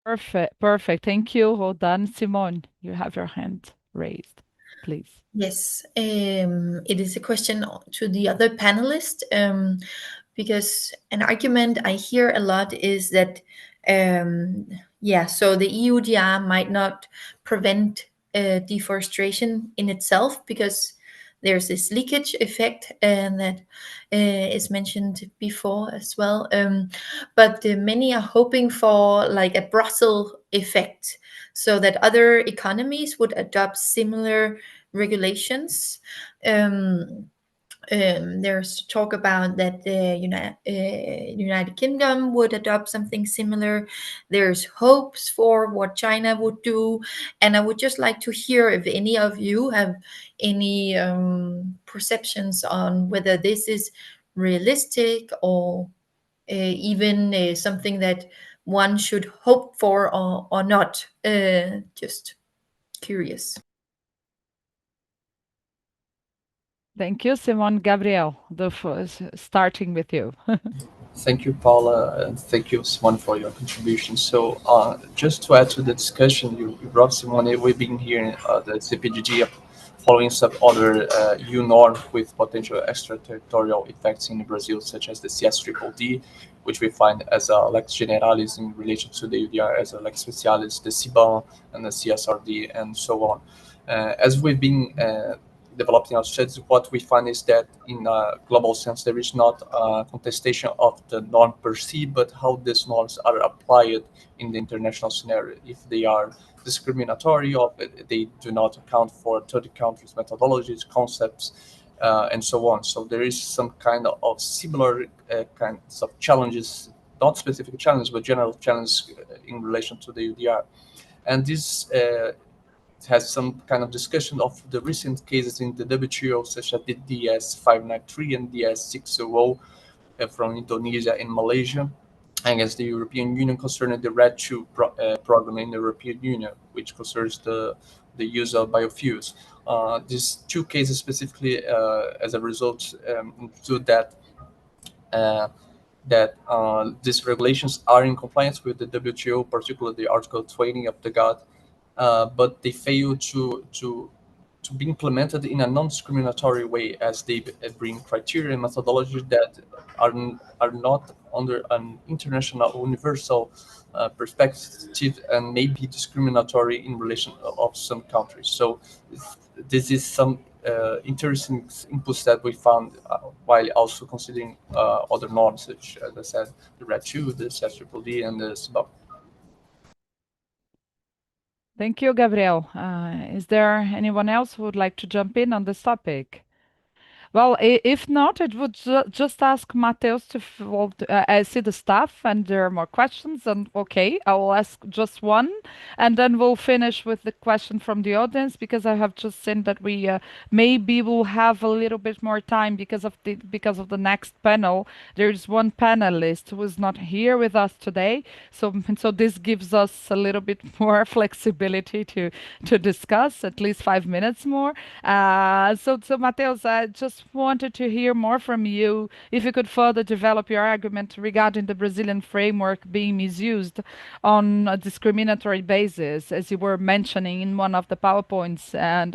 Perfect. Thank you. Hold on, Simone. You have your hand raised, please. Yes, it is a question to the other panelists, because an argument I hear a lot is that, so the EUDR might not prevent deforestation in itself, because there's this leakage effect, and that is mentioned before as well. But many are hoping for like a Brussels effect, so that other economies would adopt similar regulations. There's talk about that the United Kingdom would adopt something similar. There's hopes for what China would do, and I would just like to hear if any of you have any perceptions on whether this is realistic or even something that one should hope for or not. Just curious. Thank you, Simon. Gabriel, starting with you. Thank you, Paula, and thank you, Simone, for your contribution. So, just to add to the discussion, you brought Simone. We've been hearing the CPDG following some other EU norm with potential extraterritorial effects in Brazil, such as the CSDDD, which we find as a lex generalis in relation to the EUDR as a lex specialis, the CBAM, and the CSRD, and so on. As we've been developing our studies, what we find is that in a global sense, there is not a contestation of the norm per se, but how these norms are applied in the international scenario. If they are discriminatory, or they do not account for third countries' methodologies, concepts, and so on. So there is some kind of similar kinds of challenges, not specific challenges, but general challenges in relation to the UDR. And this has some kind of discussion of the recent cases in the WTO, such as the DS593 and DS600 from Indonesia and Malaysia, against the European Union concerning the RED II program in the European Union, which concerns the use of biofuels. These two cases specifically, as a result, include that these regulations are in compliance with the WTO, particularly Article 20 of the GATT, but they fail to be implemented in a non-discriminatory way, as they bring criteria and methodologies that are not under an international universal perspective and may be discriminatory in relation of some countries. So this is some interesting inputs that we found while also considering other norms, such as I said, the RED II, the CSDDD, and the SBAM. Thank you, Gabriel. Is there anyone else who would like to jump in on this topic? Well, if not, it would just ask Mateus to I see the staff and there are more questions. And okay, I will ask just one, and then we'll finish with the question from the audience, because I have just seen that we maybe will have a little bit more time because of the next panel. There's one panelist who is not here with us today, so this gives us a little bit more flexibility to discuss at least 5 minutes more. So Mateus, I just wanted to hear more from you, if you could further develop your argument regarding the Brazilian framework being misused on a discriminatory basis, as you were mentioning in one of the PowerPoints. And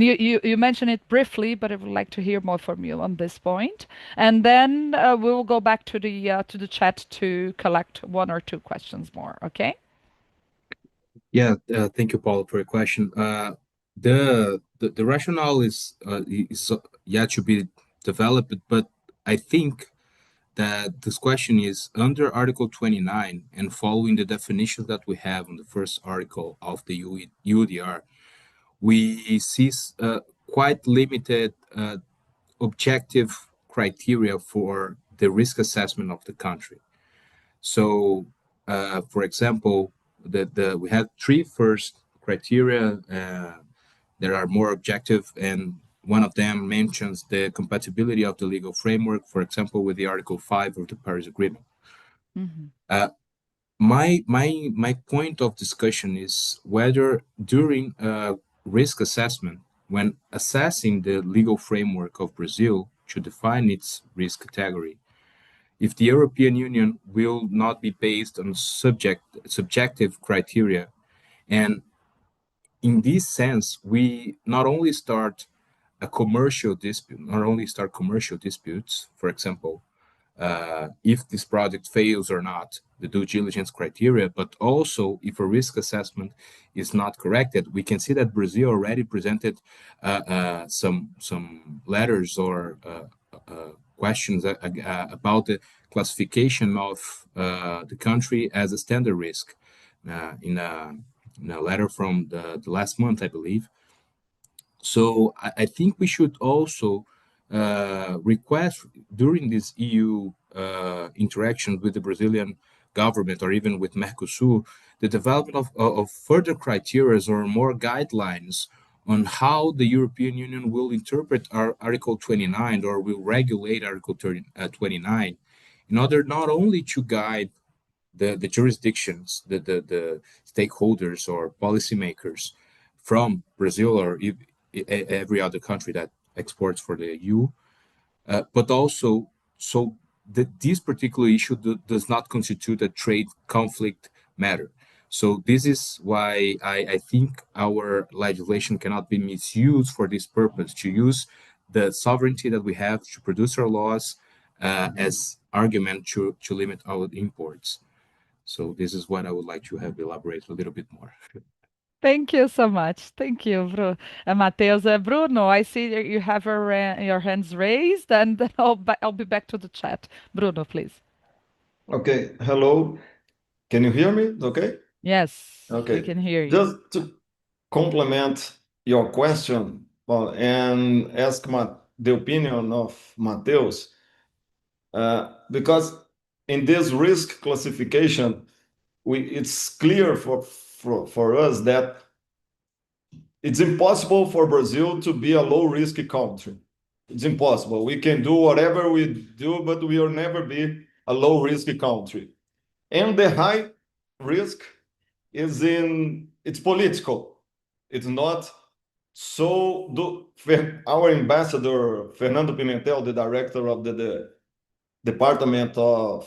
you mentioned it briefly, but I would like to hear more from you on this point. And then we will go back to the chat to collect one or two questions more. Okay. Yeah, thank you, Paul, for your question. The rationale is yet to be developed, but I think that this question is under Article 29 and following the definitions that we have in the first article of the EUDR, we see quite limited objective criteria for the risk assessment of the country. So, for example, we had three first criteria that are more objective, and one of them mentions the compatibility of the legal framework, for example, with the Article 5 of the Paris Agreement. Mm-hmm. My point of discussion is whether during risk assessment, when assessing the legal framework of Brazil to define its risk category, if the European Union will not be based on subjective criteria. And in this sense, we not only start commercial disputes, for example, if this project fails or not, the due diligence criteria, but also if a risk assessment is not corrected. We can see that Brazil already presented some letters or questions about the classification of the country as a standard risk in a letter from the last month, I believe. So I think we should also request during this EU interaction with the Brazilian government or even with Mercosur, the development of further criteria or more guidelines on how the European Union will interpret our Article 29 or will regulate Article 29 in order not only to guide the jurisdictions, the stakeholders or policymakers from Brazil or every other country that exports for the EU, but also so that this particular issue does not constitute a trade conflict matter. So this is why I think our legislation cannot be misused for this purpose, to use the sovereignty that we have to produce our laws as argument to limit our imports. So this is what I would like to have elaborated a little bit more. Thank you so much. Thank you, Matheus. Bruno, I see that you have your hands raised, and then I'll be back to the chat. Bruno, please. Okay, hello. Can you hear me? Okay. Yes, we Okay. can hear you. Just to complement your question, and ask the opinion of Matheus, because in this risk classification, it's clear for us that it's impossible for Brazil to be a low-risk country. It's impossible. We can do whatever we do, but we will never be a low-risk country. And the high risk it's political. It's not so. Our ambassador, Fernando Pimentel, the director of the Department of,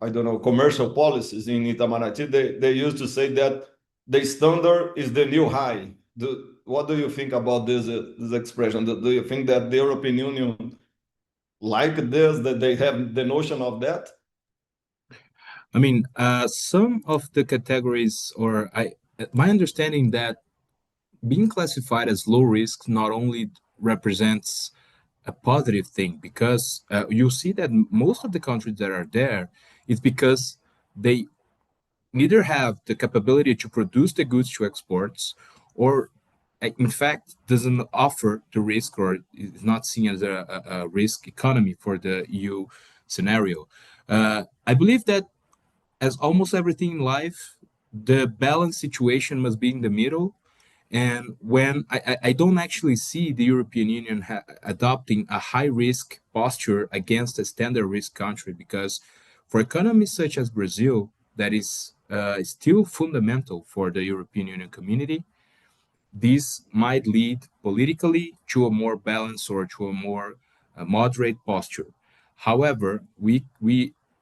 I don't know, Commercial Policies in Itamaraty, they used to say that the standard is the new high. What do you think about this expression? Do you think that the European Union like this, that they have the notion of that? I mean, some of the categories, my understanding that being classified as low risk not only represents a positive thing, because you see that most of the countries that are there, it's because they neither have the capability to produce the goods to exports, or in fact doesn't offer the risk or is not seen as a risk economy for the EU scenario. I believe that as almost everything in life, the balanced situation must be in the middle. And when I don't actually see the European Union adopting a high risk posture against a standard risk country, because for economies such as Brazil, that is still fundamental for the European Union community, this might lead politically to a more balanced or to a more moderate posture. However, we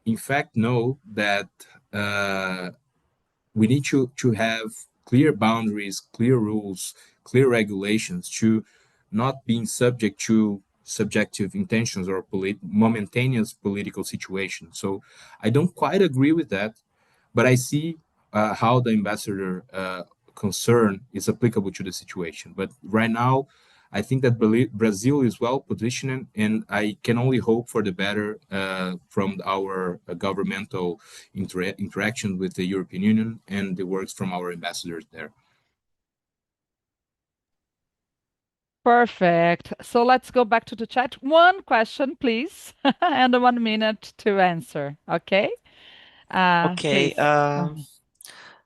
in fact know that we need to have clear boundaries, clear rules, clear regulations to not being subject to subjective intentions or momentaneous political situations. So I don't quite agree with that, but I see how the ambassador concern is applicable to the situation. But right now, I think that Brazil is well positioned, and I can only hope for the better from our governmental interaction with the European Union and the works from our ambassadors there. Perfect. So let's go back to the chat. One question, please, and 1 minute to answer. Okay? Okay. Please.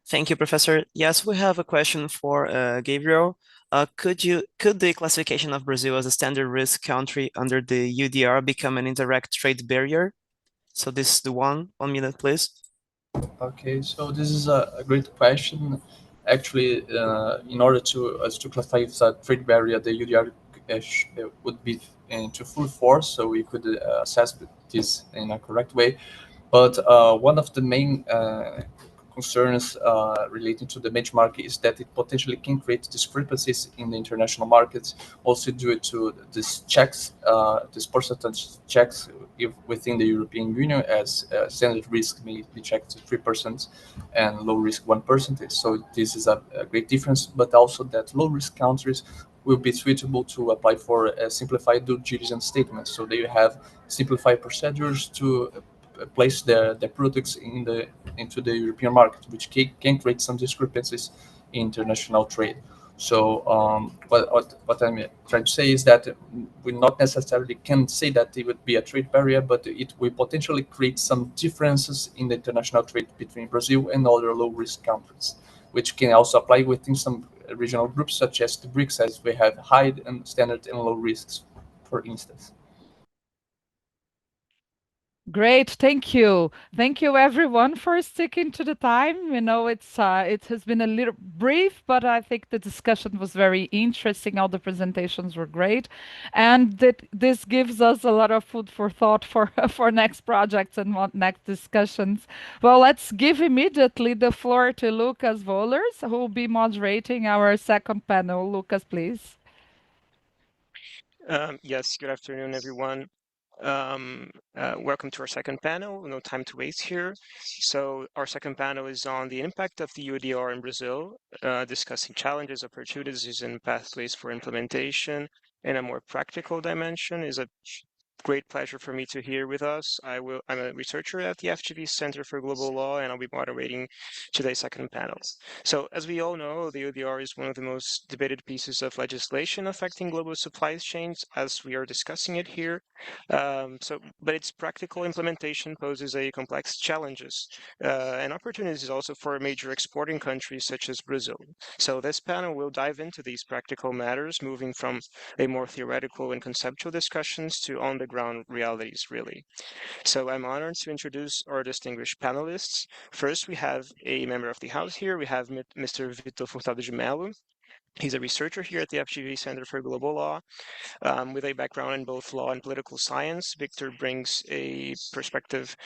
Thank you, Professor. Yes, we have a question for Gabriel. Could the classification of Brazil as a standard risk country under the EUDR become an indirect trade barrier? So this is the 1 minute, please. Okay, so this is a great question. Actually, in order to classify if it's a trade barrier, the EUDR would be into full force, so we could assess this in a correct way. But one of the main concerns relating to the benchmark is that it potentially can create discrepancies in the international markets, also due to these checks, this percentage checks within the European Union, as standard risk may be checked to 3% and low risk 1%. So this is a great difference, but also that low risk countries will be suitable to apply for a simplified due diligence statement. So they have simplified procedures to place their products into the European market, which can create some discrepancies in international trade. So what I'm trying to say is that we not necessarily can say that it would be a trade barrier, but it will potentially create some differences in the international trade between Brazil and other low-risk countries, which can also apply within some regional groups such as the BRICS, as we have high and standard and low risks, for instance. Great, thank you. Thank you everyone for sticking to the time. You know, it has been a little brief, but I think the discussion was very interesting. All the presentations were great. And this gives us a lot of food for thought for, for next projects and what next discussions. Well, let's give immediately the floor to Lucas Vollers, who will be moderating our second panel. Lucas, please. Yes, good afternoon, everyone. Welcome to our second panel. No time to waste here. So our second panel is on the impact of the EUDR in Brazil, discussing challenges, opportunities, and pathways for implementation in a more practical dimension. Is a great pleasure for me to hear with us. I'm a researcher at the FGV Center for Global Law, and I'll be moderating today's second panel. So as we all know, the EUDR is one of the most debated pieces of legislation affecting global supply chains, as we are discussing it here. But its practical implementation poses a complex challenges and opportunities also for major exporting countries such as Brazil. So this panel will dive into these practical matters, moving from a more theoretical and conceptual discussions to on-the-ground realities, really. So I'm honored to introduce our distinguished panelists. First, we have a member of the House here. We have Mr. Vitor Furtado de Mello. He's a researcher here at the FGV Center for Global Law. With a background in both law and political science, Victor brings a perspective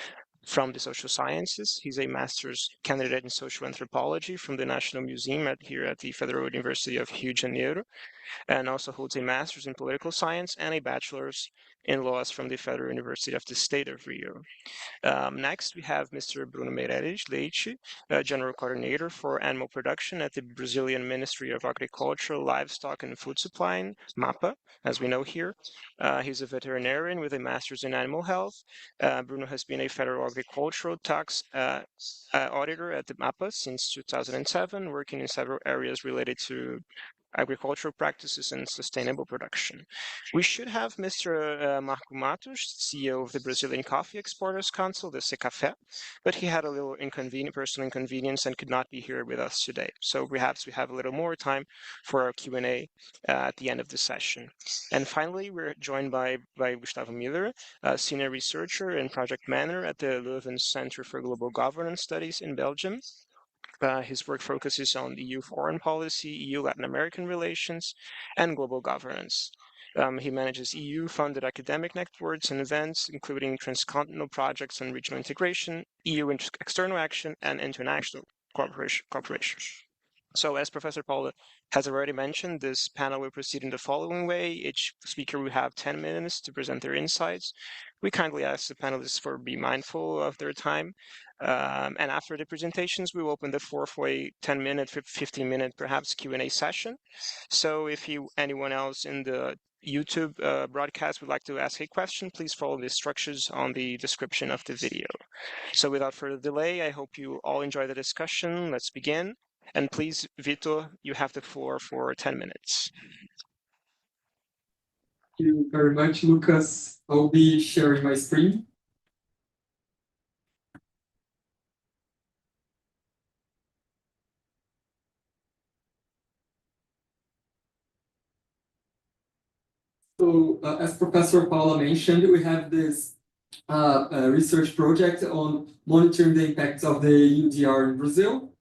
from the social sciences. He's a master's candidate in social anthropology from the National Museum here at the Federal University of Rio de Janeiro, and also holds a master's in political science and a bachelor's in laws from the Federal University of the State of Rio. Next, we have Mr. Bruno Meireles Leite, General Coordinator for Animal Production at the Brazilian Ministry of Agriculture, Livestock and Food Supply, MAPA, as we know here. He's a veterinarian with a master's in animal health. Bruno has been a federal agricultural tax auditor at the MAPA since 2007, working in several areas related to agricultural practices and sustainable production. We should have Mr. Marco Matos, CEO of the Brazilian Coffee Exporters Council, the SECAFE, but he had a little personal inconvenience and could not be here with us today. So perhaps we have a little more time for our Q&A at the end of the session. And finally, we're joined by Gustavo Miller, a senior researcher and project manager at the Leuven Center for Global Governance Studies in Belgium. His work focuses on EU foreign policy, EU Latin American relations, and global governance. He manages EU-funded academic networks and events, including transcontinental projects on regional integration, EU external action, and international cooperation. So as Professor Paula has already mentioned, this panel will proceed in the following way. Each speaker will have 10 minutes to present their insights. We kindly ask the panelists to be mindful of their time. And after the presentations, we will open the floor for a 10-minute, 15-minute, perhaps Q&A session. So if anyone else in the YouTube broadcast would like to ask a question, please follow the instructions on the description of the video. So without further delay, I hope you all enjoy the discussion. Let's begin. And please, Vitor, you have the floor for 10 minutes. Thank you very much, Lucas. I'll be sharing my screen. So, as Professor Paula mentioned, we have this research project on monitoring the impacts of the EUDR in Brazil.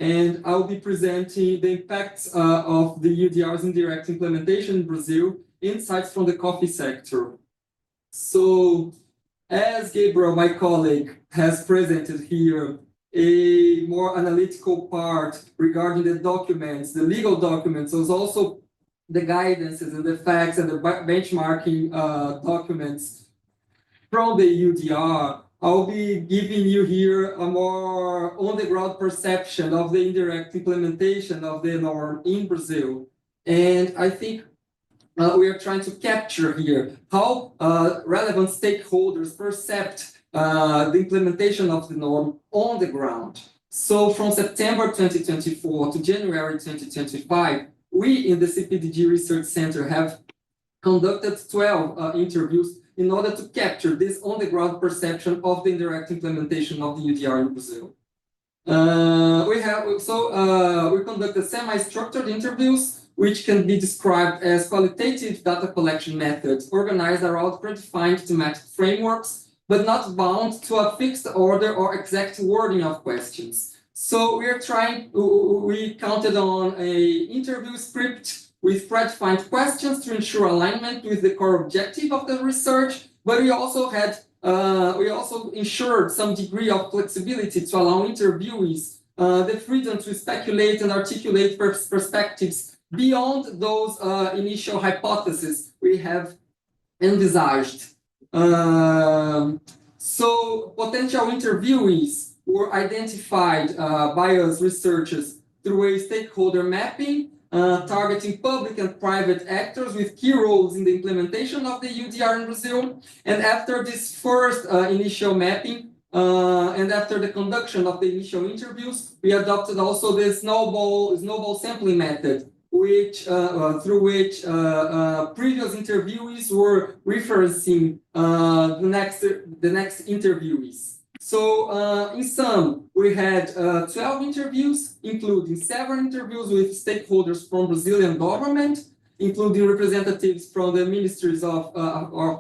And I'll be presenting the impacts of the EUDR's indirect implementation in Brazil, insights from the coffee sector. So, as Gabriel, my colleague, has presented here, a more analytical part regarding the documents, the legal documents, there's also the guidances and the facts and the benchmarking documents from the EUDR. I'll be giving you here a more on-the-ground perception of the indirect implementation of the norm in Brazil. And I think we are trying to capture here how relevant stakeholders perceive the implementation of the norm on the ground. So from September 2024 to January 2025, we in the CPDG Research Center have conducted 12 interviews in order to capture this on-the-ground perception of the indirect implementation of the EUDR in Brazil. We conducted semi-structured interviews, which can be described as qualitative data collection methods organized around predefined thematic frameworks, but not bound to a fixed order or exact wording of questions. So we counted on an interview script with predefined questions to ensure alignment with the core objective of the research, but we also ensured some degree of flexibility to allow interviewees the freedom to speculate and articulate perspectives beyond those initial hypotheses we have envisaged. So potential interviewees were identified by us researchers through a stakeholder mapping, targeting public and private actors with key roles in the implementation of the EUDR in Brazil. And after this first initial mapping, and after the conduction of the initial interviews, we adopted also the snowball sampling method, which through which previous interviewees were referencing the next interviewees. So in sum, we had 12 interviews, including several interviews with stakeholders from Brazilian government, including representatives from the ministries of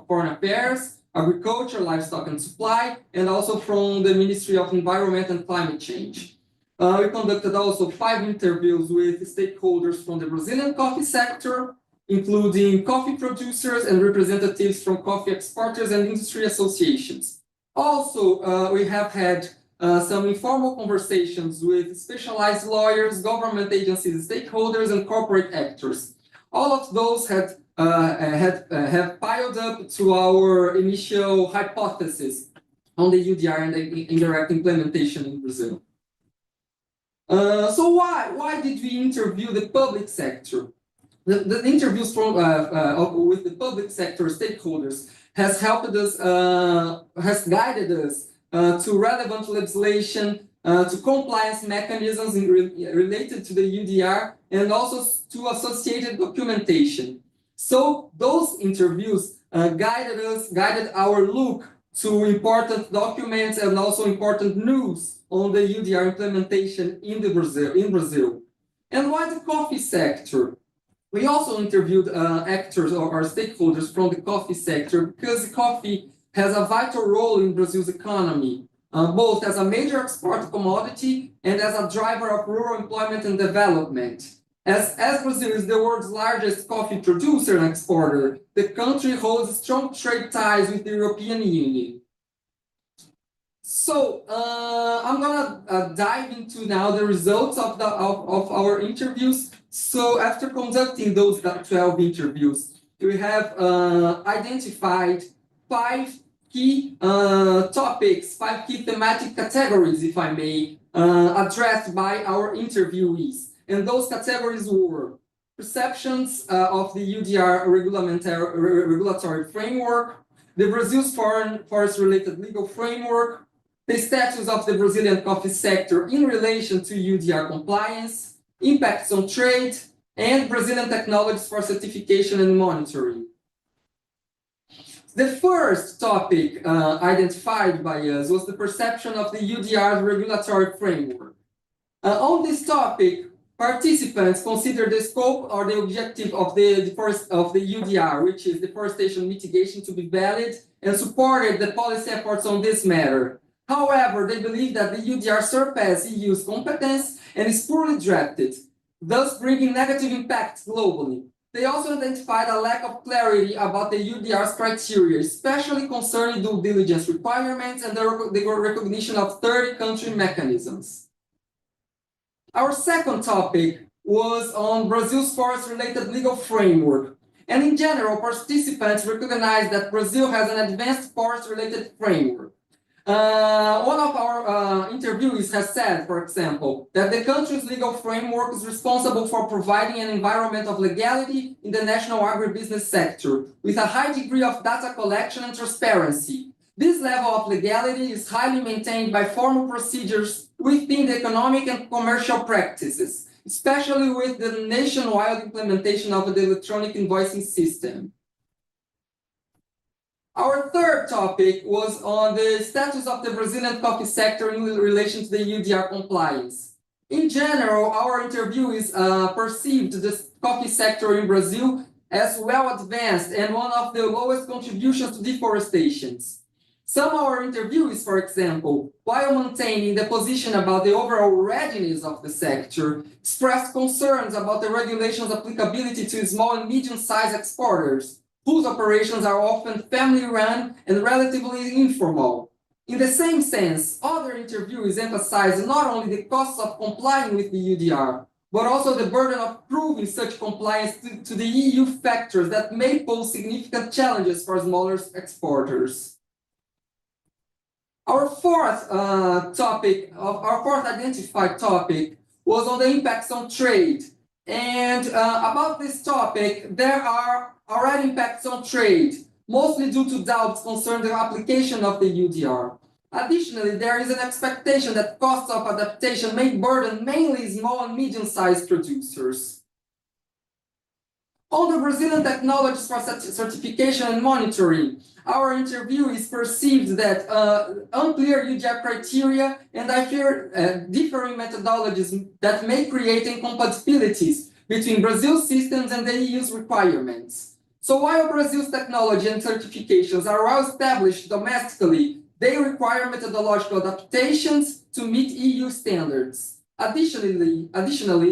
Foreign Affairs, Agriculture, Livestock and Supply, and also from the Ministry of Environment and Climate Change. We conducted also 5 interviews with stakeholders from the Brazilian coffee sector, including coffee producers and representatives from coffee exporters and industry associations. Also, we have had some informal conversations with specialized lawyers, government agencies, stakeholders, and corporate actors. All of those have piled up to our initial hypothesis on the EUDR and the indirect implementation in Brazil. So why did we interview the public sector? The interviews with the public sector stakeholders has helped us, has guided us to relevant legislation, to compliance mechanisms related to the EUDR, and also to associated documentation. So those interviews guided our look to important documents and also important news on the EUDR implementation in Brazil. And why the coffee sector? We also interviewed actors or stakeholders from the coffee sector because coffee has a vital role in Brazil's economy, both as a major export commodity and as a driver of rural employment and development. As Brazil is the world's largest coffee producer and exporter, the country holds strong trade ties with the European Union. So I'm gonna dive into now the results of our interviews. So after conducting those 12 interviews, we have identified 5 key topics, 5 key thematic categories, if I may, addressed by our interviewees. And those categories were perceptions of the EUDR regulatory framework, the Brazil's forest-related legal framework, the status of the Brazilian coffee sector in relation to EUDR compliance, impacts on trade, and Brazilian technologies for certification and monitoring. The first topic identified by us was the perception of the EUDR regulatory framework. On this topic, participants considered the scope or the objective of the EUDR, which is deforestation mitigation, to be valid and supported the policy efforts on this matter. However, they believe that the EUDR surpasses EU's competence and is poorly drafted, thus bringing negative impacts globally. They also identified a lack of clarity about the EUDR's criteria, especially concerning due diligence requirements and the recognition of third-country mechanisms. Our second topic was on Brazil's forest-related legal framework. And in general, participants recognized that Brazil has an advanced forest-related framework. One of our interviewees has said, for example, that the country's legal framework is responsible for providing an environment of legality in the national agribusiness sector, with a high degree of data collection and transparency. This level of legality is highly maintained by formal procedures within the economic and commercial practices, especially with the nationwide implementation of the electronic invoicing system. Our third topic was on the status of the Brazilian coffee sector in relation to the EUDR compliance. In general, our interviewees perceived the coffee sector in Brazil as well advanced and one of the lowest contributions to deforestation. Some of our interviewees, for example, while maintaining the position about the overall readiness of the sector, expressed concerns about the regulation's applicability to small and medium-sized exporters, whose operations are often family-run and relatively informal. In the same sense, other interviewees emphasize not only the costs of complying with the EUDR, but also the burden of proving such compliance to the EU factors that may pose significant challenges for smaller exporters. Our fourth identified topic was on the impacts on trade. And about this topic, there are already impacts on trade, mostly due to doubts concerning the application of the EUDR. Additionally, there is an expectation that costs of adaptation may burden mainly small and medium-sized producers. On the Brazilian technologies for certification and monitoring, our interviewees perceived that unclear EUDR criteria and differing methodologies that may create incompatibilities between Brazil's systems and the EU's requirements. So while Brazil's technology and certifications are well established domestically, they require methodological adaptations to meet EU standards. Additionally,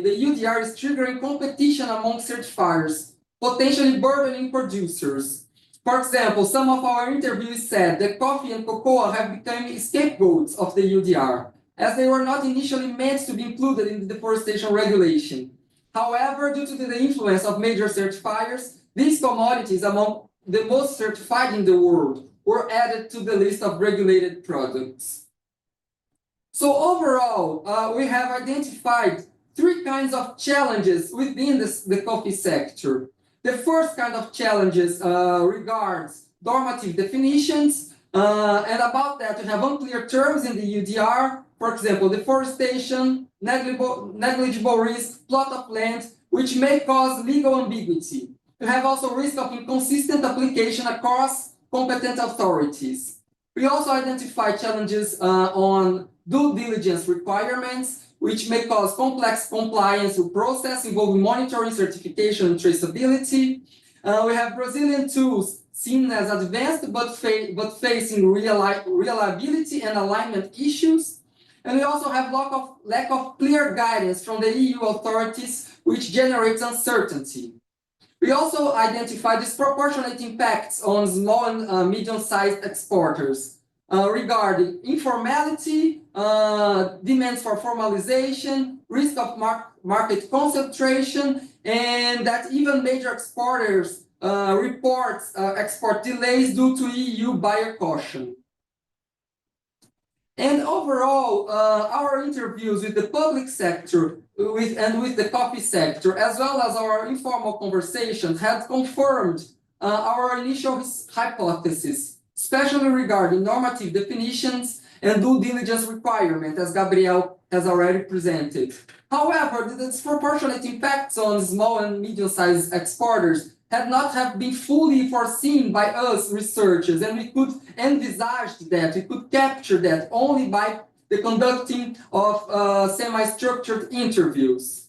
the EUDR is triggering competition among certifiers, potentially burdening producers. For example, some of our interviewees said that coffee and cocoa have become scapegoats of the EUDR, as they were not initially meant to be included in the deforestation regulation. However, due to the influence of major certifiers, these commodities, among the most certified in the world, were added to the list of regulated products. So overall, we have identified three kinds of challenges within the coffee sector. The first kind of challenges regards normative definitions, and about that, we have unclear terms in the EUDR, for example, deforestation, negligible risk, plot of land, which may cause legal ambiguity. We have also risk of inconsistent application across competent authorities. We also identify challenges on due diligence requirements, which may cause complex compliance with process involving monitoring, certification, and traceability. We have Brazilian tools seen as advanced but facing reliability and alignment issues. And we also have lack of clear guidance from the EU authorities, which generates uncertainty. We also identify disproportionate impacts on small and medium-sized exporters. Regarding informality, demands for formalization, risk of market concentration, and that even major exporters reports export delays due to EU buyer caution. And overall, our interviews with the public sector with the coffee sector, as well as our informal conversations, had confirmed our initial hypothesis, especially regarding normative definitions and due diligence requirement, as Gabriel has already presented. However, the disproportionate impacts on small and medium-sized exporters had not have been fully foreseen by us researchers, and we could envisage that, we could capture that only by the conducting of semi-structured interviews.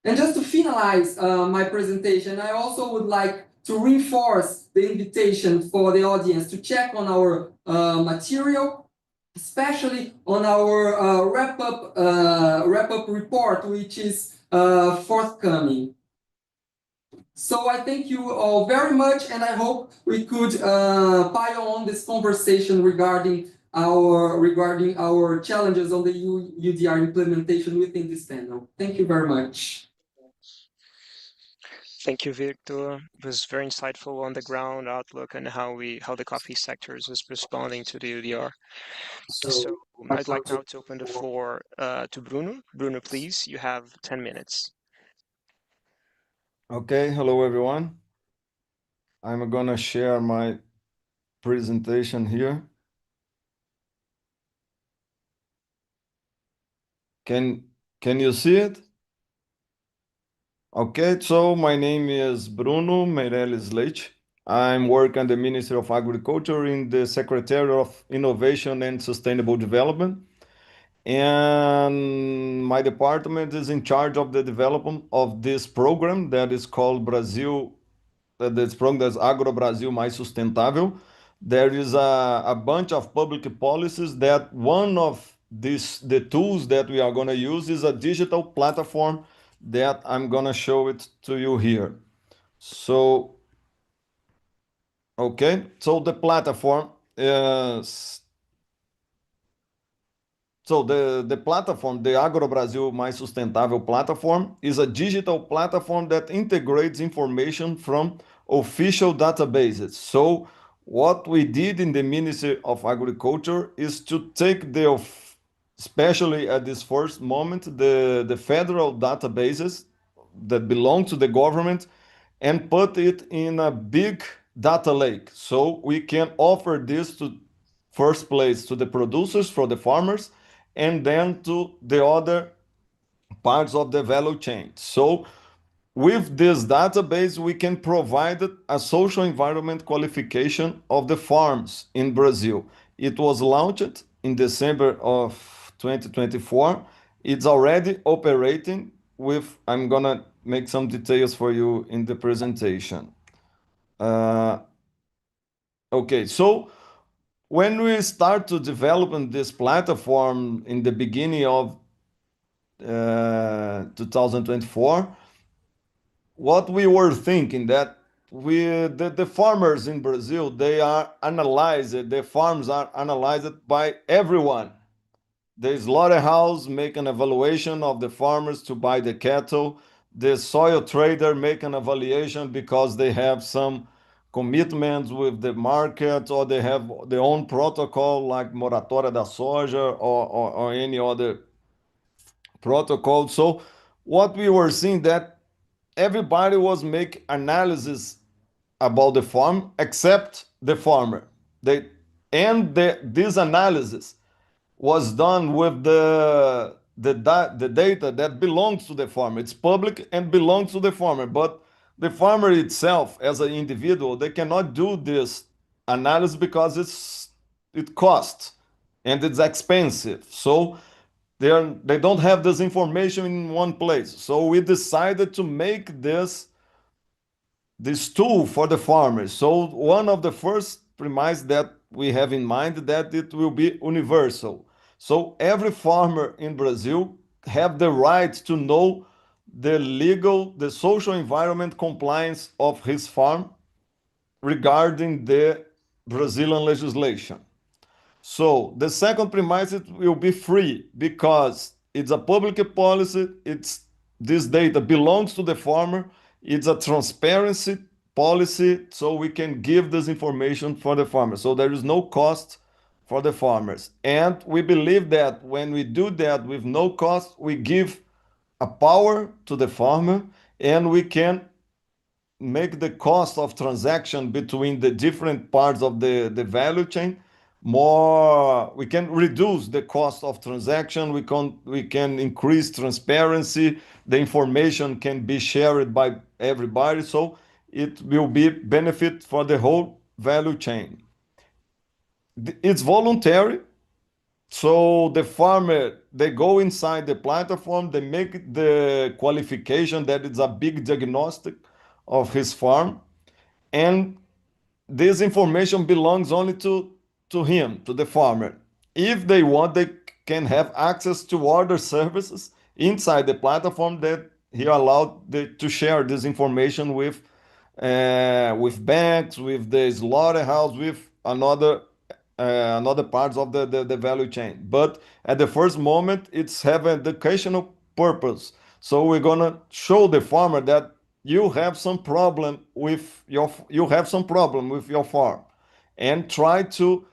And just to finalize my presentation, I also would like to reinforce the invitation for the audience to check on our material, especially on our wrap-up report, which is forthcoming. So I thank you all very much, and I hope we could pile on this conversation regarding our challenges on the EUDR implementation within this panel. Thank you very much. Thank you, Victor. It was very insightful on the ground outlook and how the coffee sector is responding to the EUDR. So I'd like now to open the floor to Bruno. Bruno, please, you have 10 minutes. Okay, hello everyone. I'm gonna share my presentation here. Can Can you see it? Okay, so my name is Bruno Meirelles Leite. I'm working at the Ministry of Agriculture in the Secretary of Innovation and Sustainable Development. And my department is in charge of the development of this program that is called Brazil, this program that's Agro Brazil Mais Sustentável. There is a bunch of public policies that one of the tools that we are going to use is a digital platform that I'm going to show it to you here. So, okay, so the platform is So the platform, the Agro Brasil Mais Sustentável platform, is a digital platform that integrates information from official databases. So what we did in the Ministry of Agriculture is to take especially at this first moment, the federal databases that belong to the government and put it in a big data lake. So we can offer this to first place to the producers, for the farmers, and then to the other parts of the value chain. So with this database, we can provide a social environment qualification of the farms in Brazil. It was launched in December of 2024. It's already operating with, I'm gonna make some details for you in the presentation. Okay, so when we start to develop this platform in the beginning of 2024, what we were thinking that the farmers in Brazil, they are analyzed, the farms are analyzed by everyone. The slaughterhouse make an evaluation of the farmers to buy the cattle. The soil trader make an evaluation because they have some commitments with the market, or they have their own protocol like moratoria da soja, or any other protocol. So what we were seeing that everybody was make analysis about the farm except the farmer. This analysis was done with the data that belongs to the farmer. It's public and belongs to the farmer, but the farmer itself, as an individual, they cannot do this analysis because it costs and it's expensive. So they don't have this information in one place. So we decided to make this tool for the farmers. So one of the first premise that we have in mind that it will be universal. So every farmer in Brazil have the right to know the social environment compliance of his farm regarding the Brazilian legislation. So the second premise, it will be free because it's a public policy. This data belongs to the farmer. It's a transparency policy, so we can give this information for the farmer. So there is no cost for the farmers. And we believe that when we do that with no cost, we give a power to the farmer, and we can make the cost of transaction between the different parts of the value chain more. We can reduce the cost of transaction. We can increase transparency. The information can be shared by everybody, so it will be benefit for the whole value chain. It's voluntary. So the farmer, they go inside the platform, they make the qualification that it's a big diagnostic of his farm, and this information belongs only to him, to the farmer. If they want, they can have access to other services inside the platform that he allowed to share this information with banks, with the slaughterhouse, with another parts of the value chain. But at the first moment, it's have an educational purpose. So we're gonna show the farmer that you have some problem with your farm, and try to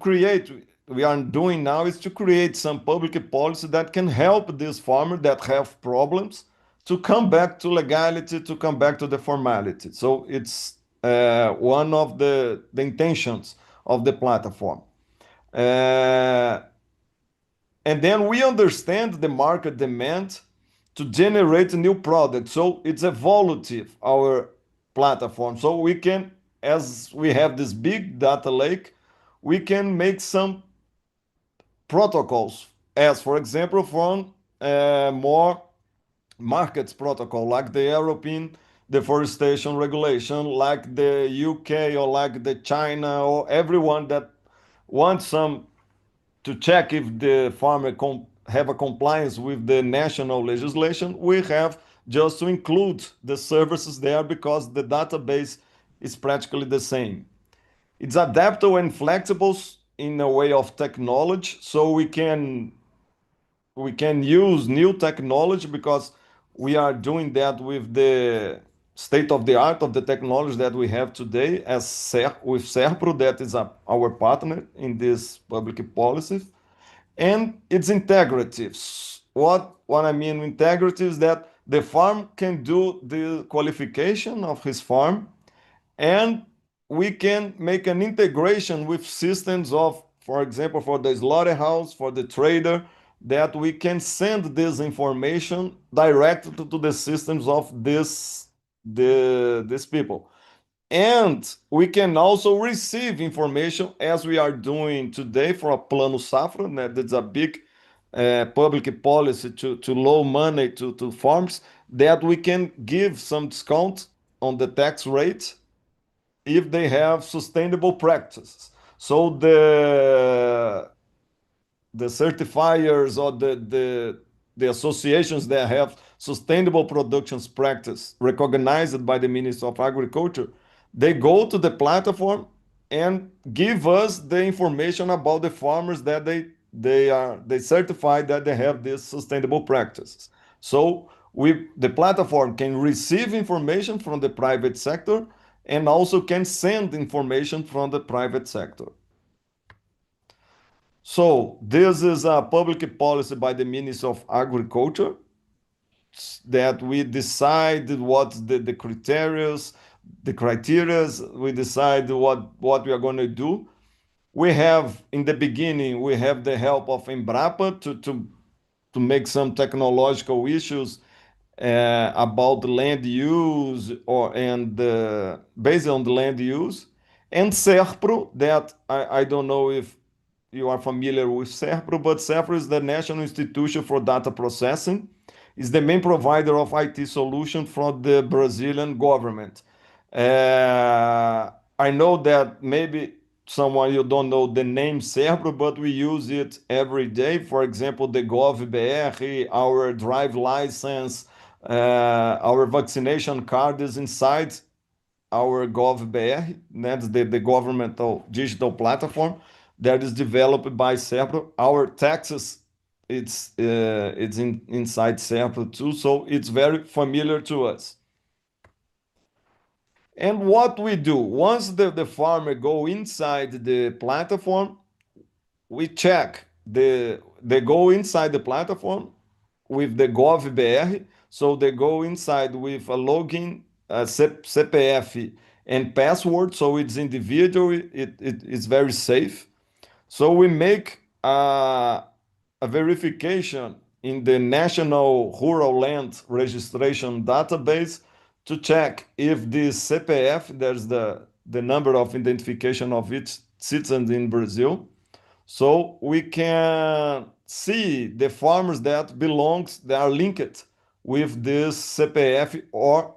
create. We are doing now is to create some public policy that can help these farmers that have problems to come back to legality, to come back to the formality. So it's one of the intentions of the platform. And then we understand the market demand to generate new products. So it's evolutive, our platform. So we can, as we have this big data lake, we can make some protocols, as for example, from more markets protocol, like the European Deforestation Regulation, like the UK or like the China or everyone that wants some to check if the farmer have a compliance with the national legislation. We have just to include the services there because the database is practically the same. It's adaptable and flexible in a way of technology, so we can use new technology because we are doing that with the state of the art of the technology that we have today as with SERPRO, that is our partner in this public policy. And it's integrative. What I mean integrative is that the farm can do the qualification of his farm, and we can make an integration with systems of, for example, for the slaughterhouse, for the trader, that we can send this information directly to the systems of these people. And we can also receive information as we are doing today for a Plano Safra. That's a big public policy to loan money to farms, that we can give some discount on the tax rate if they have sustainable practices. So the certifiers or the associations that have sustainable productions practice recognized by the Ministry of Agriculture, they go to the platform and give us the information about the farmers that they certify that they have these sustainable practices. So the platform can receive information from the private sector and also can send information from the private sector. So this is a public policy by the Ministry of Agriculture that we decide what the criteria, we decide what we are going to do. We have, in the beginning, we have the help of Embrapa to make some technological issues about the land use and based on the land use. And SERPRO, that I don't know if you are familiar with SERPRO, but SERPRO is the National Institution for Data Processing, is the main provider of IT solution for the Brazilian government. I know that maybe someone you don't know the name SERPRO, but we use it every day. For example, the GovBR, our drive license, our vaccination card is inside our GovBR, that's the governmental digital platform that is developed by SERPRO. Our taxes, it's inside SERPRO too, so it's very familiar to us. And what we do, once the farmer go inside the platform, we check they go inside the platform with the GovBR, so they go inside with a login, CPF, and password, so it's individual, it's very safe. So we make a verification in the National Rural Land Registration Database to check if this CPF, there's the number of identification of each citizen in Brazil. So we can see the farmers that are linked with this CPF or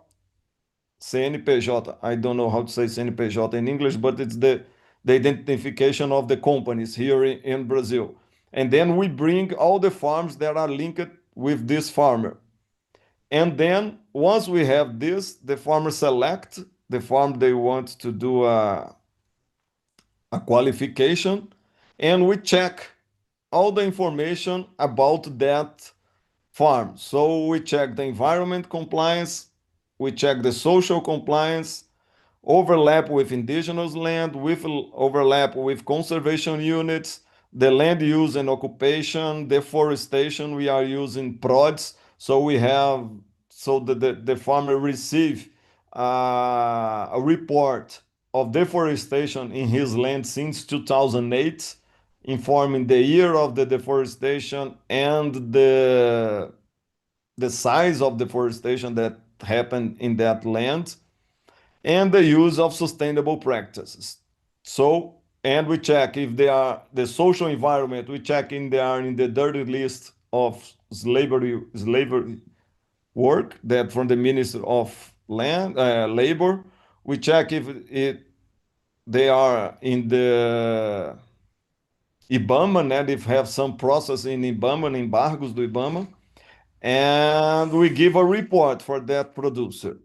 CNPJ. I don't know how to say CNPJ in English, but it's the identification of the companies here in Brazil. And then we bring all the farms that are linked with this farmer. And then once we have this, the farmer select the farm they want to do a qualification, and we check all the information about that farm. So we check the environment compliance, we check the social compliance, overlap with indigenous land, with overlap with conservation units, the land use and occupation, deforestation, we are using PRODs. So the farmer receive a report of deforestation in his land since 2008 informing the year of the deforestation and the size of deforestation that happened in that land, and the use of sustainable practices. So, and we check if they are the social environment, we check if they are in the dirty list of slavery work that from the Ministry of Labor. We check if they are in the IBAMA, né? If have some process in IBAMA, embargos do IBAMA, and we give a report for that producer.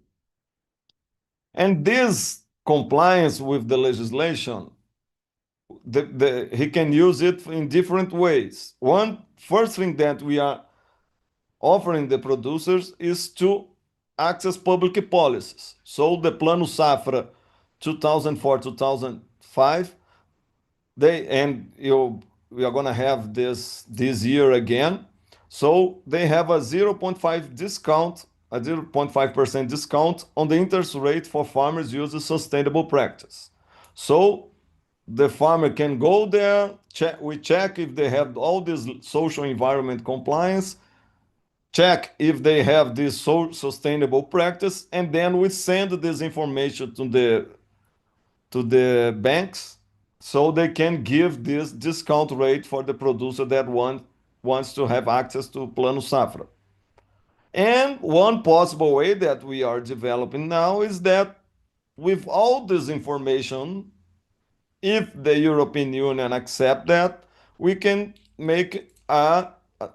And this compliance with the legislation, he can use it in different ways. First thing that we are offering the producers is to access public policies. So the Plano Safra 2004-2005, we are going to have this year again. So they have a 0.5 discount, a 0.5% discount on the interest rate for farmers using sustainable practice. So the farmer can go there, we check if they have all this social environment compliance, check if they have this sustainable practice, and then we send this information to the banks so they can give this discount rate for the producer that wants to have access to Plano Safra. And one possible way that we are developing now is that with all this information, if the European Union accept that, we can make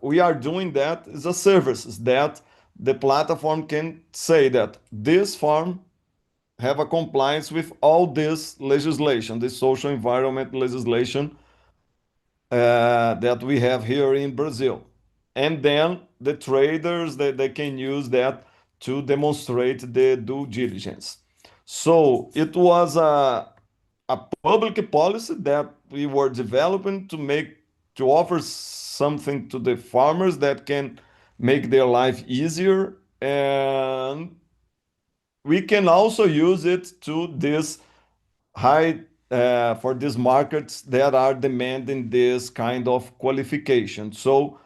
we are doing that as a service that the platform can say that this farm have a compliance with all this legislation, this social environment legislation that we have here in Brazil. And then the traders, they can use that to demonstrate the due diligence. So it was a public policy that we were developing to offer something to the farmers that can make their life easier, and we can also use it to this high for these markets that are demanding this kind of qualification. So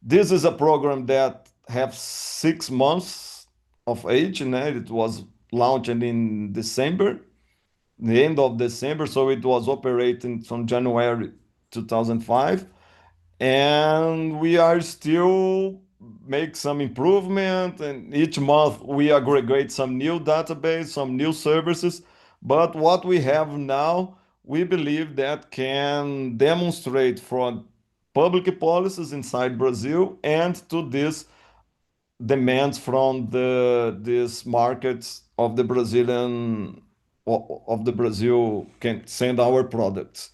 this is a program that have 6 months of age, and it was launched in December, the end of December, so it was operating from January 2005, and we are still make some improvement, and each month we aggregate some new database, some new services. But what we have now, we believe that can demonstrate from public policies inside Brazil and to this demands from these markets of the Brazil can send our products.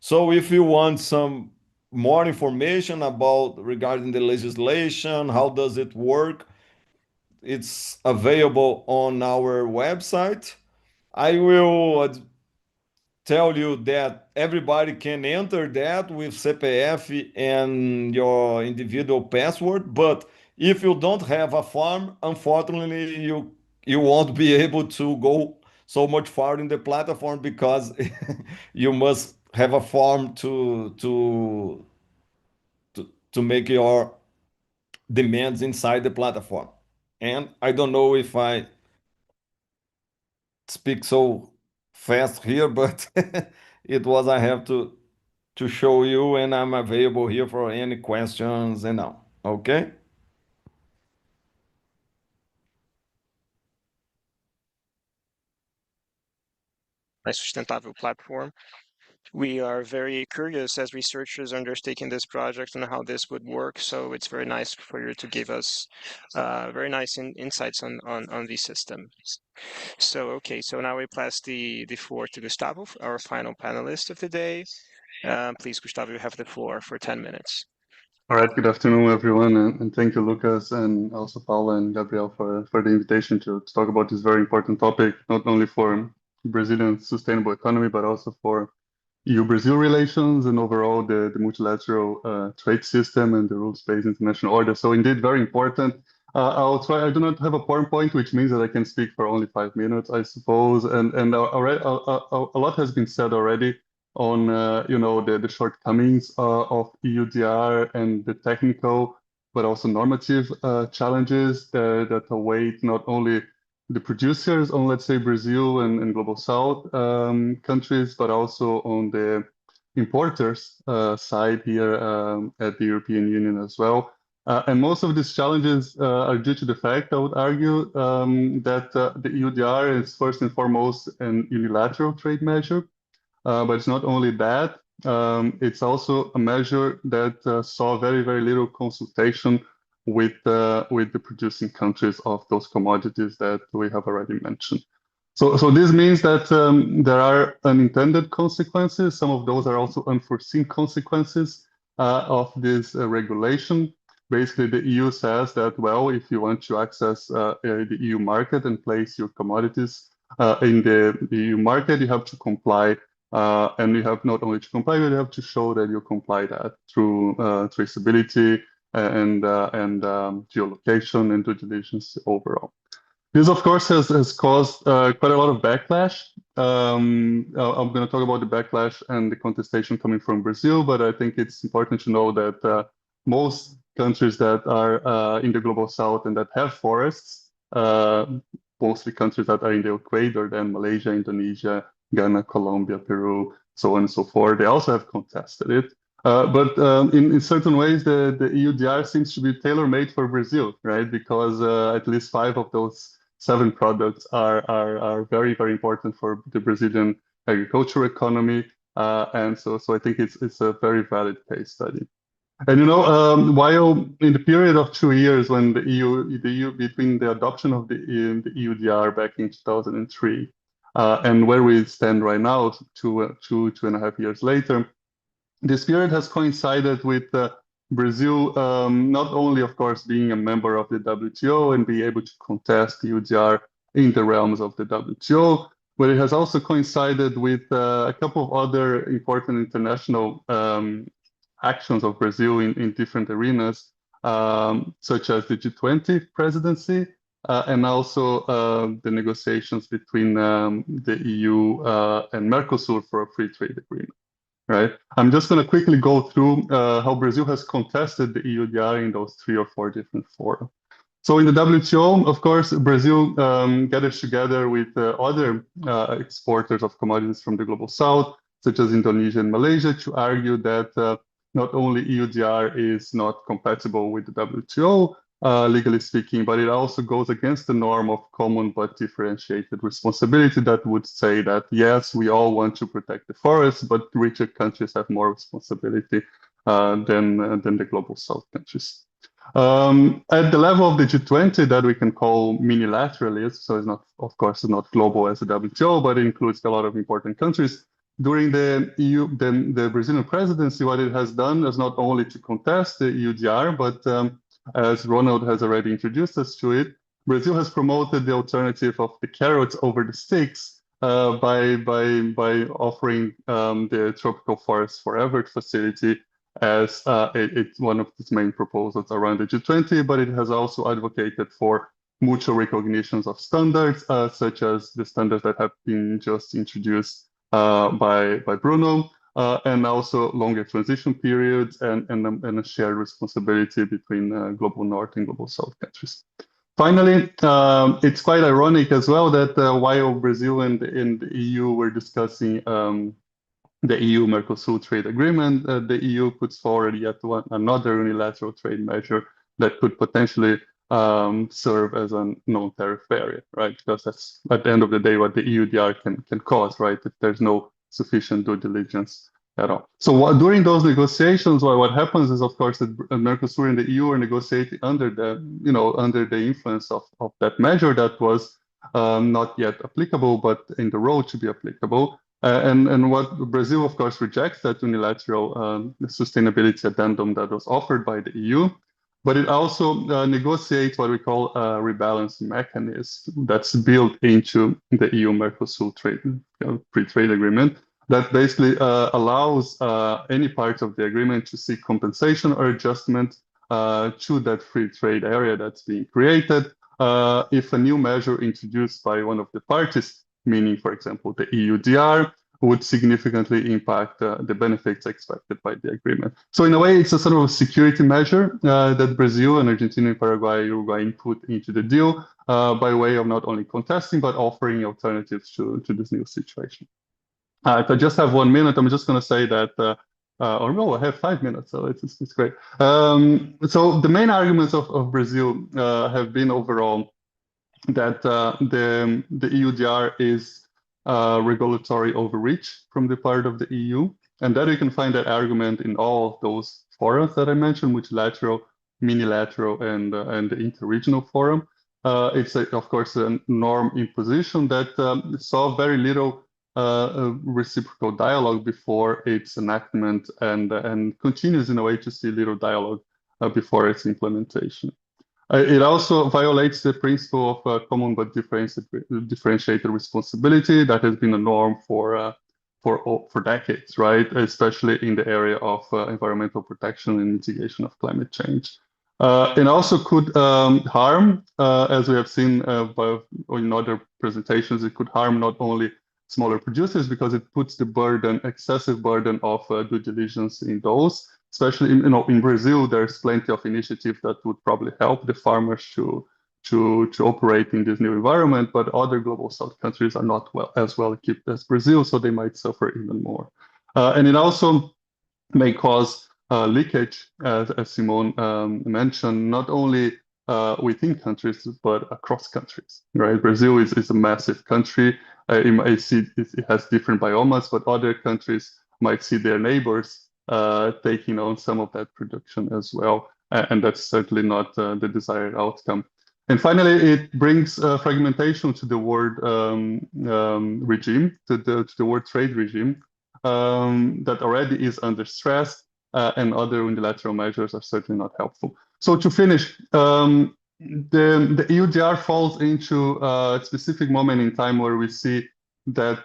So if you want some more information about regarding the legislation, how does it work, it's available on our website. I will tell you that everybody can enter that with CPF and your individual password, but if you don't have a farm, unfortunately, you won't be able to go so much far in the platform because you must have a farm to make your demands inside the platform. And I don't know if I speak so fast here, but it was I have to show you, and I'm available here for any questions and now. Okay? Nice sustainable platform. We are very curious as researchers undertaking this project and how this would work. So it's very nice for you to give us very nice insights on the system. So, okay, so now we pass the floor to Gustavo, our final panelist of the day. Please, Gustavo, you have the floor for 10 minutes. All right, good afternoon, everyone, and thank you, Lucas, and also Paula and Gabriel for the invitation to talk about this very important topic, not only for Brazilian sustainable economy, but also for EU-Brazil relations and overall the multilateral trade system and the rules-based international order. So indeed, very important. I'll try. I do not have a PowerPoint, which means that I can speak for only 5 minutes, I suppose. And already, a lot has been said already you know, the shortcomings of EUDR and the technical but also normative challenges that await not only the producers on, let's say, Brazil and Global South countries, but also on the importers side here at the European Union as well. And most of these challenges are due to the fact, I would argue, that the EUDR is first and foremost an unilateral trade measure. But it's not only that, it's also a measure that saw very, very little consultation with the producing countries of those commodities that we have already mentioned. So this means that there are unintended consequences. Some of those are also unforeseen consequences of this regulation. Basically, the EU says that, well, if you want to access the EU market and place your commodities in the EU market, you have to comply. And you have not only to comply, but you have to show that you comply that through traceability and geolocation and due diligence overall. This, of course, has caused quite a lot of backlash. I'm going to talk about the backlash and the contestation coming from Brazil, but I think it's important to know that most countries that are in the Global South and that have forests, mostly countries that are in the equator, then Malaysia, Indonesia, Ghana, Colombia, Peru, so on and so forth, they also have contested it. But in certain ways, the EUDR seems to be tailor-made for Brazil, right? Because at least 5 of those 7 products are very, very important for the Brazilian agricultural economy. And so I think it's a very valid case study. And you know, while in the period of 2 years when the EU between the adoption of the EUDR back in 2003 and where we stand right now, 2.5 years later, this period has coincided with Brazil not only, of course, being a member of the WTO and be able to contest EUDR in the realms of the WTO, but it has also coincided with a couple of other important international actions of Brazil in different arenas, such as the G20 presidency, and also the negotiations between the EU and Mercosur for a free trade agreement, right? I'm just going to quickly go through how Brazil has contested the EUDR in those 3 or 4 different fora. So in the WTO, of course, Brazil gathers together with other exporters of commodities from the Global South, such as Indonesia and Malaysia, to argue that not only EUDR is not compatible with the WTO, legally speaking, but it also goes against the norm of common but differentiated responsibility that would say that, yes, we all want to protect the forests, but richer countries have more responsibility than the Global South countries. At the level of the G20 that we can call minilateralist, so it's not, of course, it's not global as the WTO, but it includes a lot of important countries. During the the Brazilian presidency, what it has done is not only to contest the EUDR, but as Ronald has already introduced us to it, Brazil has promoted the alternative of the carrots over the sticks by offering the Tropical Forest Forever facility as it's one of its main proposals around the G20, but it has also advocated for mutual recognitions of standards, such as the standards that have been just introduced by Bruno, and also longer transition periods and a shared responsibility between Global North and Global South countries. Finally, it's quite ironic as well that while Brazil and the EU were discussing the EU-Mercosur trade agreement, the EU puts forward yet another unilateral trade measure that could potentially serve as a non-tariff barrier, right? Because that's at the end of the day what the EUDR can cause, right? If there's no sufficient due diligence at all. So during those negotiations, what happens is, of course, that Mercosur and the EU are negotiating under the influence of that measure that was not yet applicable, but in the road to be applicable. And what Brazil, of course, rejects that unilateral sustainability addendum that was offered by the EU, but it also negotiates what we call a rebalancing mechanism that's built into the EU-Mercosur free trade agreement that basically allows any part of the agreement to seek compensation or adjustment to that free trade area that's being created if a new measure introduced by one of the parties, meaning, for example, the EUDR, would significantly impact the benefits expected by the agreement. So in a way, it's a sort of a security measure that Brazil and Argentina and Uruguay put into the deal by way of not only contesting, but offering alternatives to this new situation. If I just have 1 minute, I'm just going to say that, or no, I have 5 minutes, so it's great. So the main arguments of Brazil have been overall that the EUDR is regulatory overreach from the part of the EU, and that you can find that argument in all of those forums that I mentioned, multilateral, minilateral, and the interregional forum. It's of course a norm imposition that saw very little reciprocal dialogue before its enactment, and continues in a way to see little dialogue before its implementation. It also violates the principle of common but differentiated responsibility that has been a norm for decades, right? Especially in the area of environmental protection and mitigation of climate change. It also could harm, as we have seen in other presentations, it could harm not only smaller producers because it puts the burden, excessive burden of due diligence in those. Especially in Brazil, there's plenty of initiatives that would probably help the farmers to operate in this new environment, but other global south countries are not as well equipped as Brazil, so they might suffer even more. And it also may cause leakage, as Simone mentioned, not only within countries, but across countries, right? Brazil is a massive country. You might see it has different biomas, but other countries might see their neighbors taking on some of that production as well. And that's certainly not the desired outcome. And finally, it brings fragmentation to the world regime, to the world trade regime that already is under stress, and other unilateral measures are certainly not helpful. So to finish, the EUDR falls into a specific moment in time where we see that,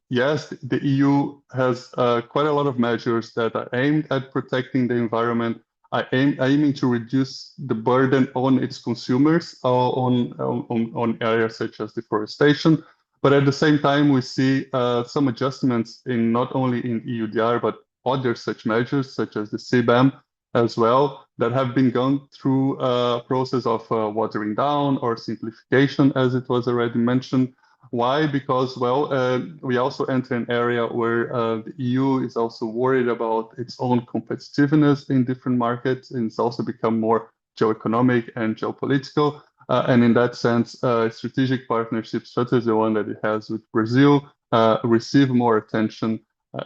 yes, the EU has quite a lot of measures that are aimed at protecting the environment, are aiming to reduce the burden on its consumers on areas such as deforestation. But at the same time, we see some adjustments in not only in EUDR, but other such measures, such as the CBAM as well, that have been gone through a process of watering down or simplification, as it was already mentioned. Why? Because, well, we also enter an area where the EU is also worried about its own competitiveness in different markets, and it's also become more geoeconomic and geopolitical. And in that sense, strategic partnerships such as the one that it has with Brazil receive more attention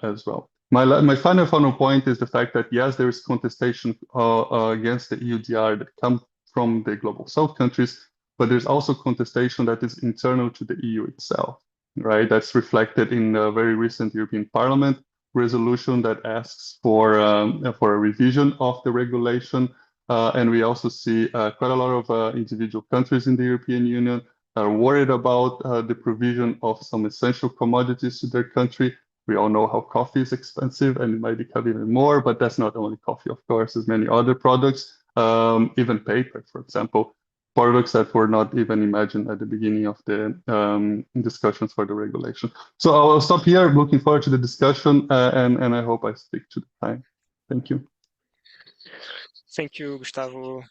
as well. My final point is the fact that, yes, there is contestation against the EUDR that comes from the global south countries, but there's also contestation that is internal to the EU itself, right? That's reflected in a very recent European Parliament resolution that asks for a revision of the regulation. And we also see quite a lot of individual countries in the European Union that are worried about the provision of some essential commodities to their country. We all know how coffee is expensive, and it might become even more, but that's not only coffee, of course, there's many other products, even paper, for example, products that were not even imagined at the beginning of the discussions for the regulation. So I'll stop here, looking forward to the discussion, and I hope I stick to the time. Thank you. Thank you, Gustavo,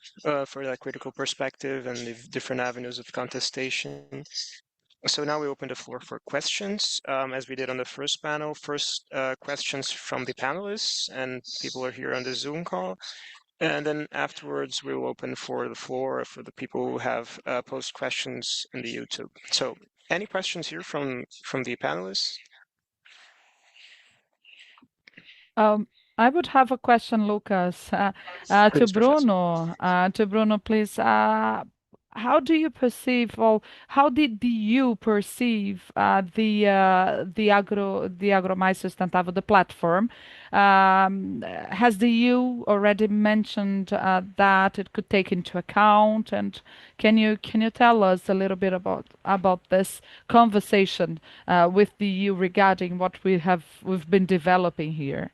for that critical perspective and the different avenues of contestation. So now we open the floor for questions, as we did on the first panel. First, questions from the panelists and people are here on the Zoom call. And then afterwards, we will open for the floor for the people who have posed questions in the YouTube. So any questions here from the panelists? I would have a question, Lucas, to Please, Bruno. To Bruno, please. How do you perceive, or how did you perceive the Agro Mais Sustentável, the platform? Has the EU already mentioned that it could take into account? And can you tell us a little bit about this conversation with the EU regarding what we've been developing here?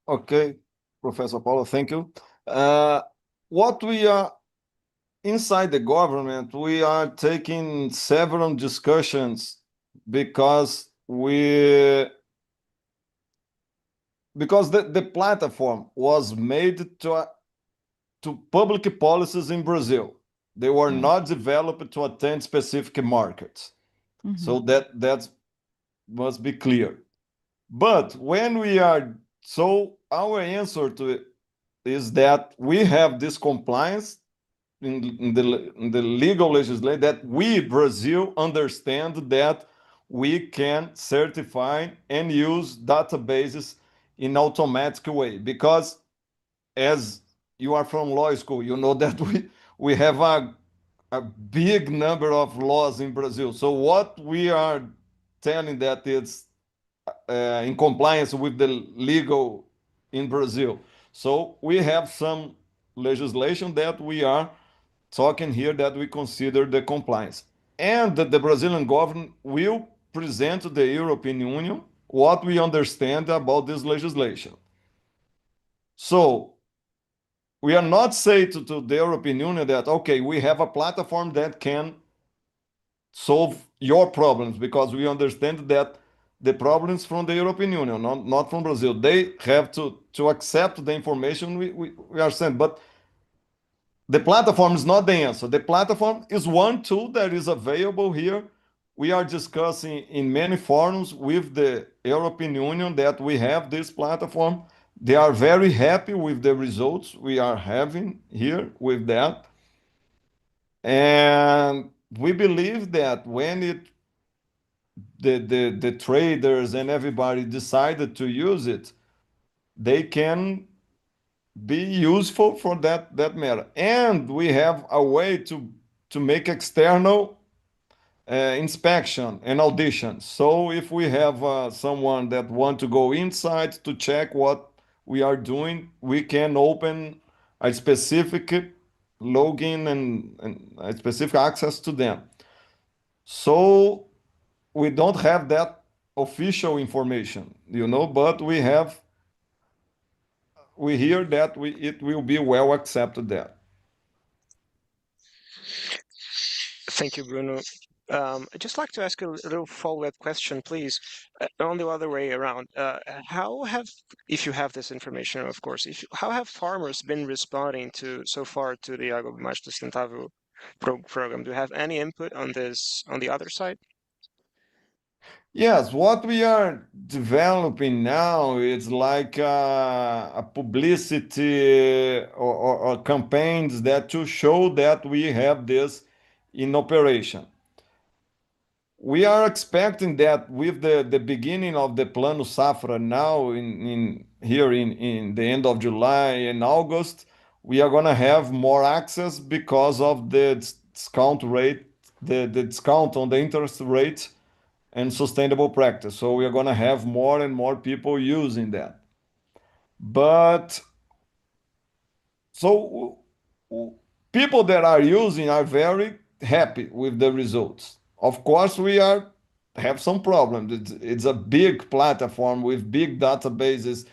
Okay, Professor Paulo, thank you. What we are inside the government, we are taking several discussions because the platform was made to public policies in Brazil. They were not developed to attend specific markets. So that must be clear. But when our answer to it is that we have this compliance in the legal legislation, that we, Brazil, understand that we can certify and use databases in automatic way. Because as you are from law school, you know that we have a big number of laws in Brazil. So what we are telling that it's in compliance with the legal in Brazil. So we have some legislation that we are talking here that we consider the compliance. And the Brazilian government will present to the European Union what we understand about this legislation. So we are not saying to the European Union that, okay, we have a platform that can solve your problems, because we understand that the problems from the European Union, not from Brazil. They have to accept the information we are sent. But the platform is not the answer. The platform is one tool that is available here. We are discussing in many forums with the European Union that we have this platform. They are very happy with the results we are having here with that. And we believe that when the traders and everybody decided to use it, they can be useful for that matter. And we have a way to make external inspection and audition. So if we have someone that want to go inside to check what we are doing, we can open a specific login and a specific access to them. So we don't have that official information, but we hear that it will be well accepted there. Thank you, Bruno. I'd just like to ask a little follow-up question, please, on the other way around. If you have this information, of course, how have farmers been responding so far to the Agro Sustentável program? Do you have any input on this on the other side? Yes, what we are developing now is like a publicity or campaigns that to show that we have this in operation. We are expecting that with the beginning of the Plano Safra now in the end of July and August, we are going to have more access because of the discount rate, the discount on the interest rate and sustainable practice. So we are going to have more and more people using that. But so people that are using are very happy with the results. Of course, we have some problems. It's a big platform with big databases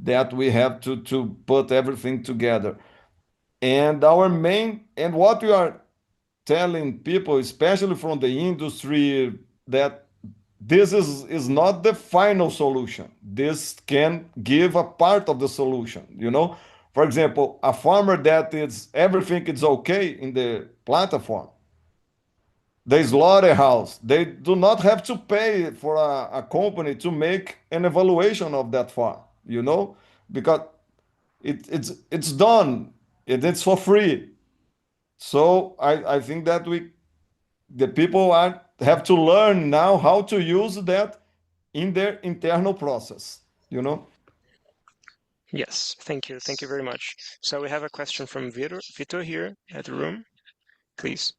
that we have to put everything together. And what we are telling people, especially from the industry, that this is not the final solution. This can give a part of the solution. For example, a farmer that everything is okay in the platform, the slaughterhouse, they do not have to pay for a company to make an evaluation of that farm, because it's done. It's for free. So I think that the people have to learn now how to use that in their internal process. Yes, thank you. Thank you very much. So we have a question from Vitor here at the room. Please.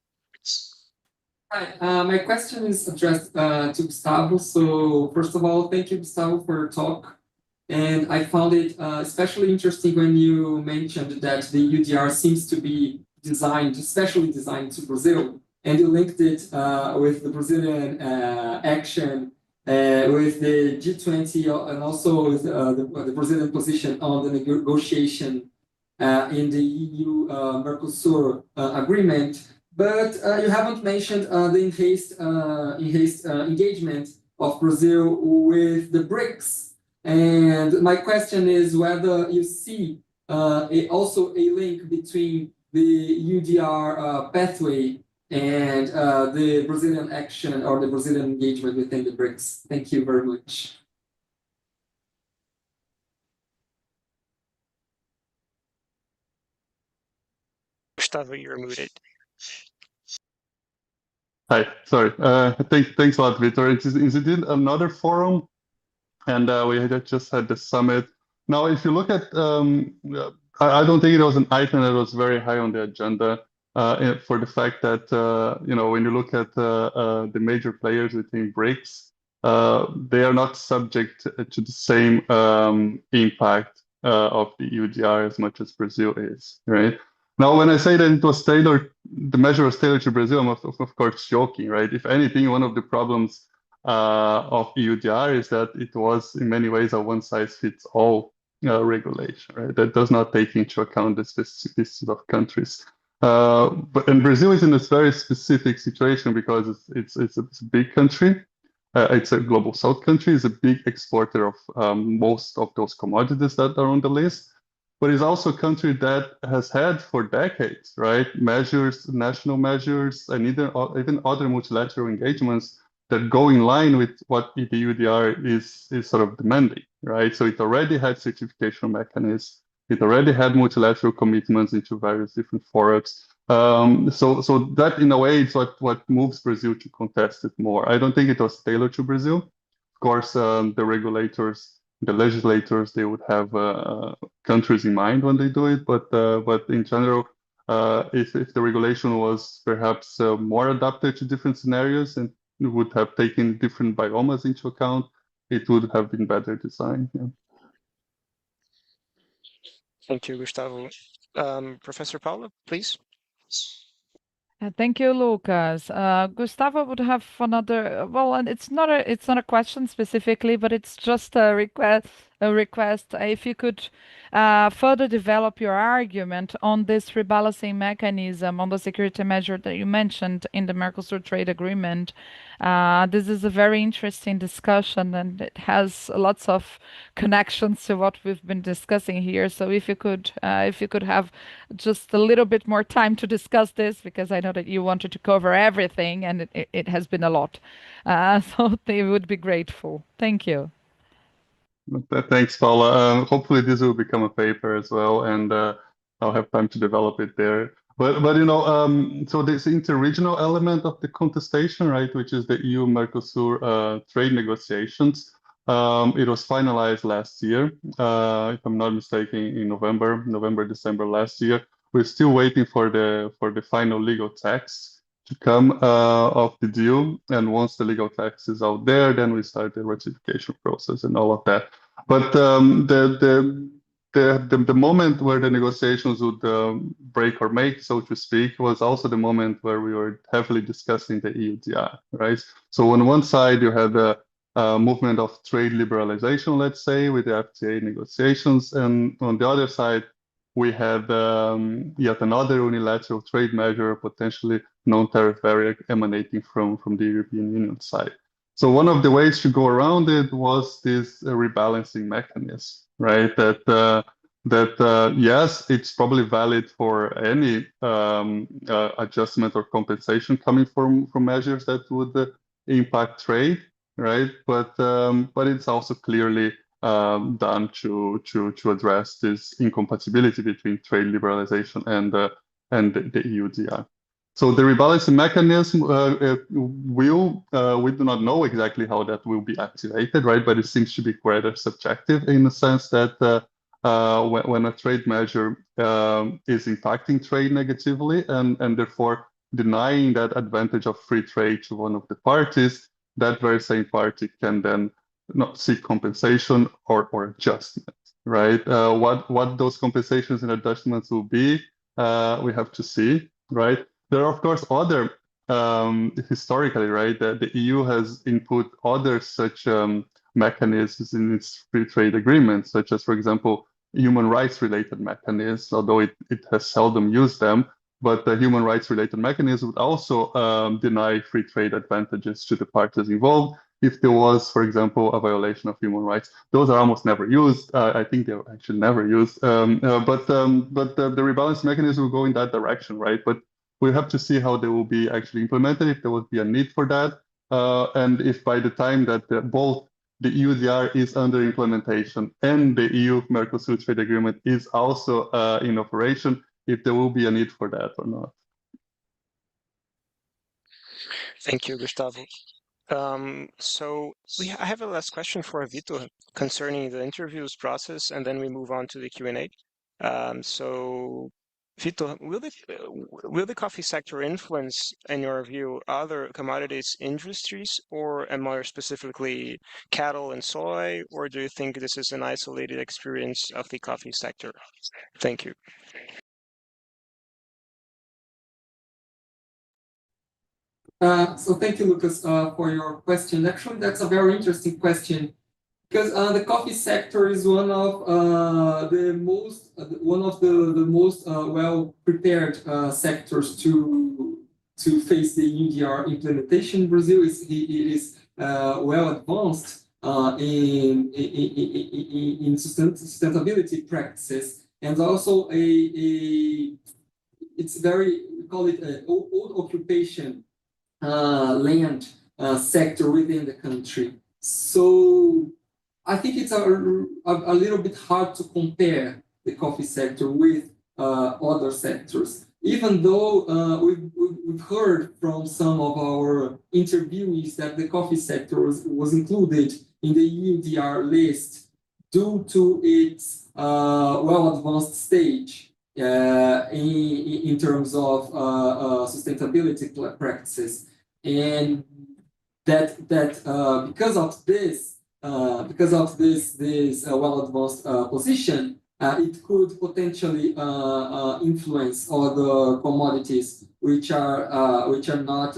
Hi, my question is addressed to Gustavo. So first of all, thank you, Gustavo, for your talk. And I found it especially interesting when you mentioned that the EUDR seems to be especially designed to Brazil, and you linked it with the Brazilian action, with the G20, and also with the Brazilian position on the negotiation in the EU Mercosur agreement. But you haven't mentioned the enhanced engagement of Brazil with the BRICS. And my question is whether you see also a link between the EUDR pathway and the Brazilian action or the Brazilian engagement within the BRICS. Thank you very much. Gustavo, you're muted. Hi, sorry. Thanks a lot, Vitor. It's indeed another forum, and we had just had the summit. Now, if you look at, I don't think it was an item that was very high on the agenda for the fact that, when you look at the major players within BRICS, they are not subject to the same impact of the EUDR as much as Brazil is, right? Now, when I say that it was tailored, the measure was tailored to Brazil, I'm of course joking, right? If anything, one of the problems of EUDR is that it was in many ways a one-size-fits-all regulation, right? That does not take into account the specificities of countries. And Brazil is in this very specific situation because it's a big country. It's a global south country. It's a big exporter of most of those commodities that are on the list. But it's also a country that has had for decades, right, measures, national measures, and even other multilateral engagements that go in line with what the EUDR is sort of demanding, right? So it already had certification mechanisms. It already had multilateral commitments into various different forums. So that, in a way, is what moves Brazil to contest it more. I don't think it was tailored to Brazil. Of course, the regulators, the legislators, they would have countries in mind when they do it, but in general, if the regulation was perhaps more adapted to different scenarios and would have taken different biomas into account, it would have been better designed. Yeah. Thank you, Gustavo. Professor Paula, please. Thank you, Lucas. Gustavo would have another. Well, and it's not a question specifically, but it's just a request. If you could further develop your argument on this rebalancing mechanism on the security measure that you mentioned in the Mercosur trade agreement. This is a very interesting discussion, and it has lots of connections to what we've been discussing here. So if you could have just a little bit more time to discuss this, because I know that you wanted to cover everything, and it has been a lot. So they would be grateful. Thank you. Thanks, Paula. Hopefully this will become a paper as well, and I'll have time to develop it there. But so this interregional element of the contestation, right, which is the EU-Mercosur trade negotiations, it was finalized last year, if I'm not mistaken, in November, December last year. We're still waiting for the final legal text to come of the deal, and once the legal text is out there, then we start the ratification process and all of that. But the moment where the negotiations would break or make, so to speak, was also the moment where we were heavily discussing the EUDR, right? So on one side, you had the movement of trade liberalization, let's say, with the FTA negotiations, and on the other side, we had yet another unilateral trade measure, potentially non-tariff barrier emanating from the European Union side. So one of the ways to go around it was this rebalancing mechanism, right? That yes, it's probably valid for any adjustment or compensation coming from measures that would impact trade, right? But it's also clearly done to address this incompatibility between trade liberalization and the EUDR. So the rebalancing mechanism we do not know exactly how that will be activated, right? But it seems to be rather subjective in the sense that when a trade measure is impacting trade negatively and therefore denying that advantage of free trade to one of the parties, that very same party can then not seek compensation or adjustment, right? What those compensations and adjustments will be, we have to see, right? There are, of course, other, historically, right, that the EU has input other such mechanisms in its free trade agreements, such as, for example, human rights related mechanisms, although it has seldom used them. but the human rights related mechanism would also deny free trade advantages to the parties involved if there was, for example, a violation of human rights. Those are almost never used. I think they're actually never used. But the rebalance mechanism will go in that direction, right? But we have to see how they will be actually implemented, if there would be a need for that, and if by the time that both the EUDR is under implementation and the EU-Mercosur trade agreement is also in operation, if there will be a need for that or not. Thank you, Gustavo. So I have a last question for Vitor concerning the interviews process, and then we move on to the Q&A. So Vitor, will the coffee sector influence, in your view, other commodities industries, or more specifically cattle and soy, or do you think this is an isolated experience of the coffee sector? Thank you. So thank you, Lucas, for your question. Actually, that's a very interesting question, because the coffee sector is one of the most well prepared sectors to face the EUDR implementation. In Brazil it is well advanced in sustainability practices, and also it's very, we call it an old occupation land sector within the country. So I think it's a little bit hard to compare the coffee sector with other sectors, even though we've heard from some of our interviewees that the coffee sector was included in the EUDR list due to its well-advanced stage in terms of sustainability practices, and that because of this well-advanced position, it could potentially influence other commodities which are not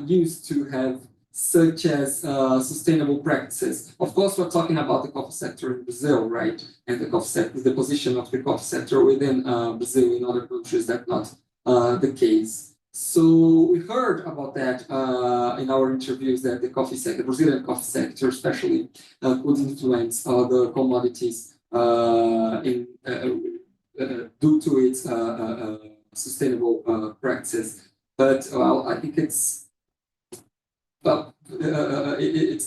used to have such as sustainable practices. Of course, we're talking about the coffee sector in Brazil, right? And the coffee sector, the position of the coffee sector within Brazil. In other countries, that's not the case. So we heard about that in our interviews, that the coffee sector, the Brazilian coffee sector especially, could influence other commodities due to its sustainable practices. But well, I think it's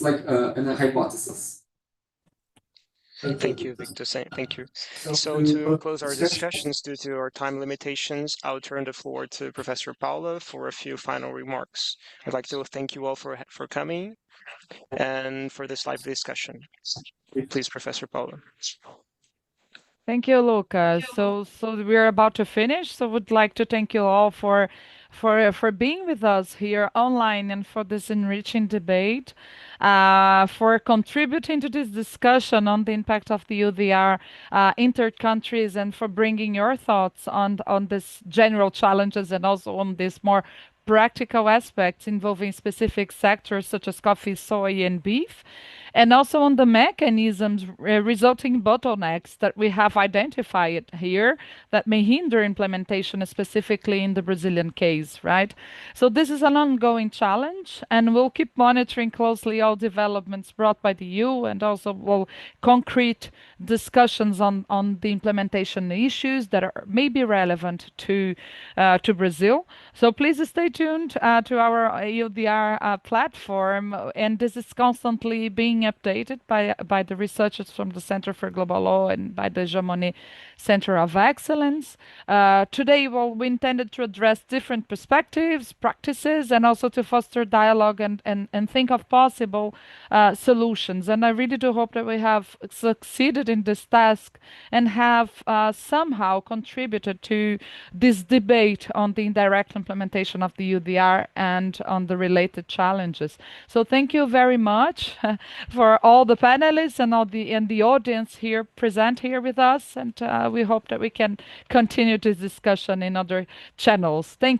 like a hypothesis. Thank you, Victor. Thank you. So to close our discussions due to our time limitations, I'll turn the floor to Professor Paula for a few final remarks. I'd like to thank you all for coming and for this live discussion. Please, Professor Paula. Thank you, Lucas. So we're about to finish. So would like to thank you all for being with us here online and for this enriching debate, for contributing to this discussion on the impact of the EUDR inter-countries, and for bringing your thoughts on this general challenges and also on this more practical aspects involving specific sectors such as coffee, soy, and beef, and also on the mechanisms resulting bottlenecks that we have identified here that may hinder implementation, specifically in the Brazilian case, right? So this is an ongoing challenge, and we'll keep monitoring closely all developments brought by the EU, and also concrete discussions on the implementation issues that may be relevant to Brazil. So please stay tuned to our EUDR platform, and this is constantly being updated by the researchers from the Center for Global Law and by the Jean Monnet Center of Excellence. Today, we intended to address different perspectives, practices, and also to foster dialogue and think of possible solutions. And I really do hope that we have succeeded in this task and have somehow contributed to this debate on the indirect implementation of the EUDR and on the related challenges. So thank you very much for all the panelists and the audience here present here with us, and we hope that we can continue this discussion in other channels. Thank you.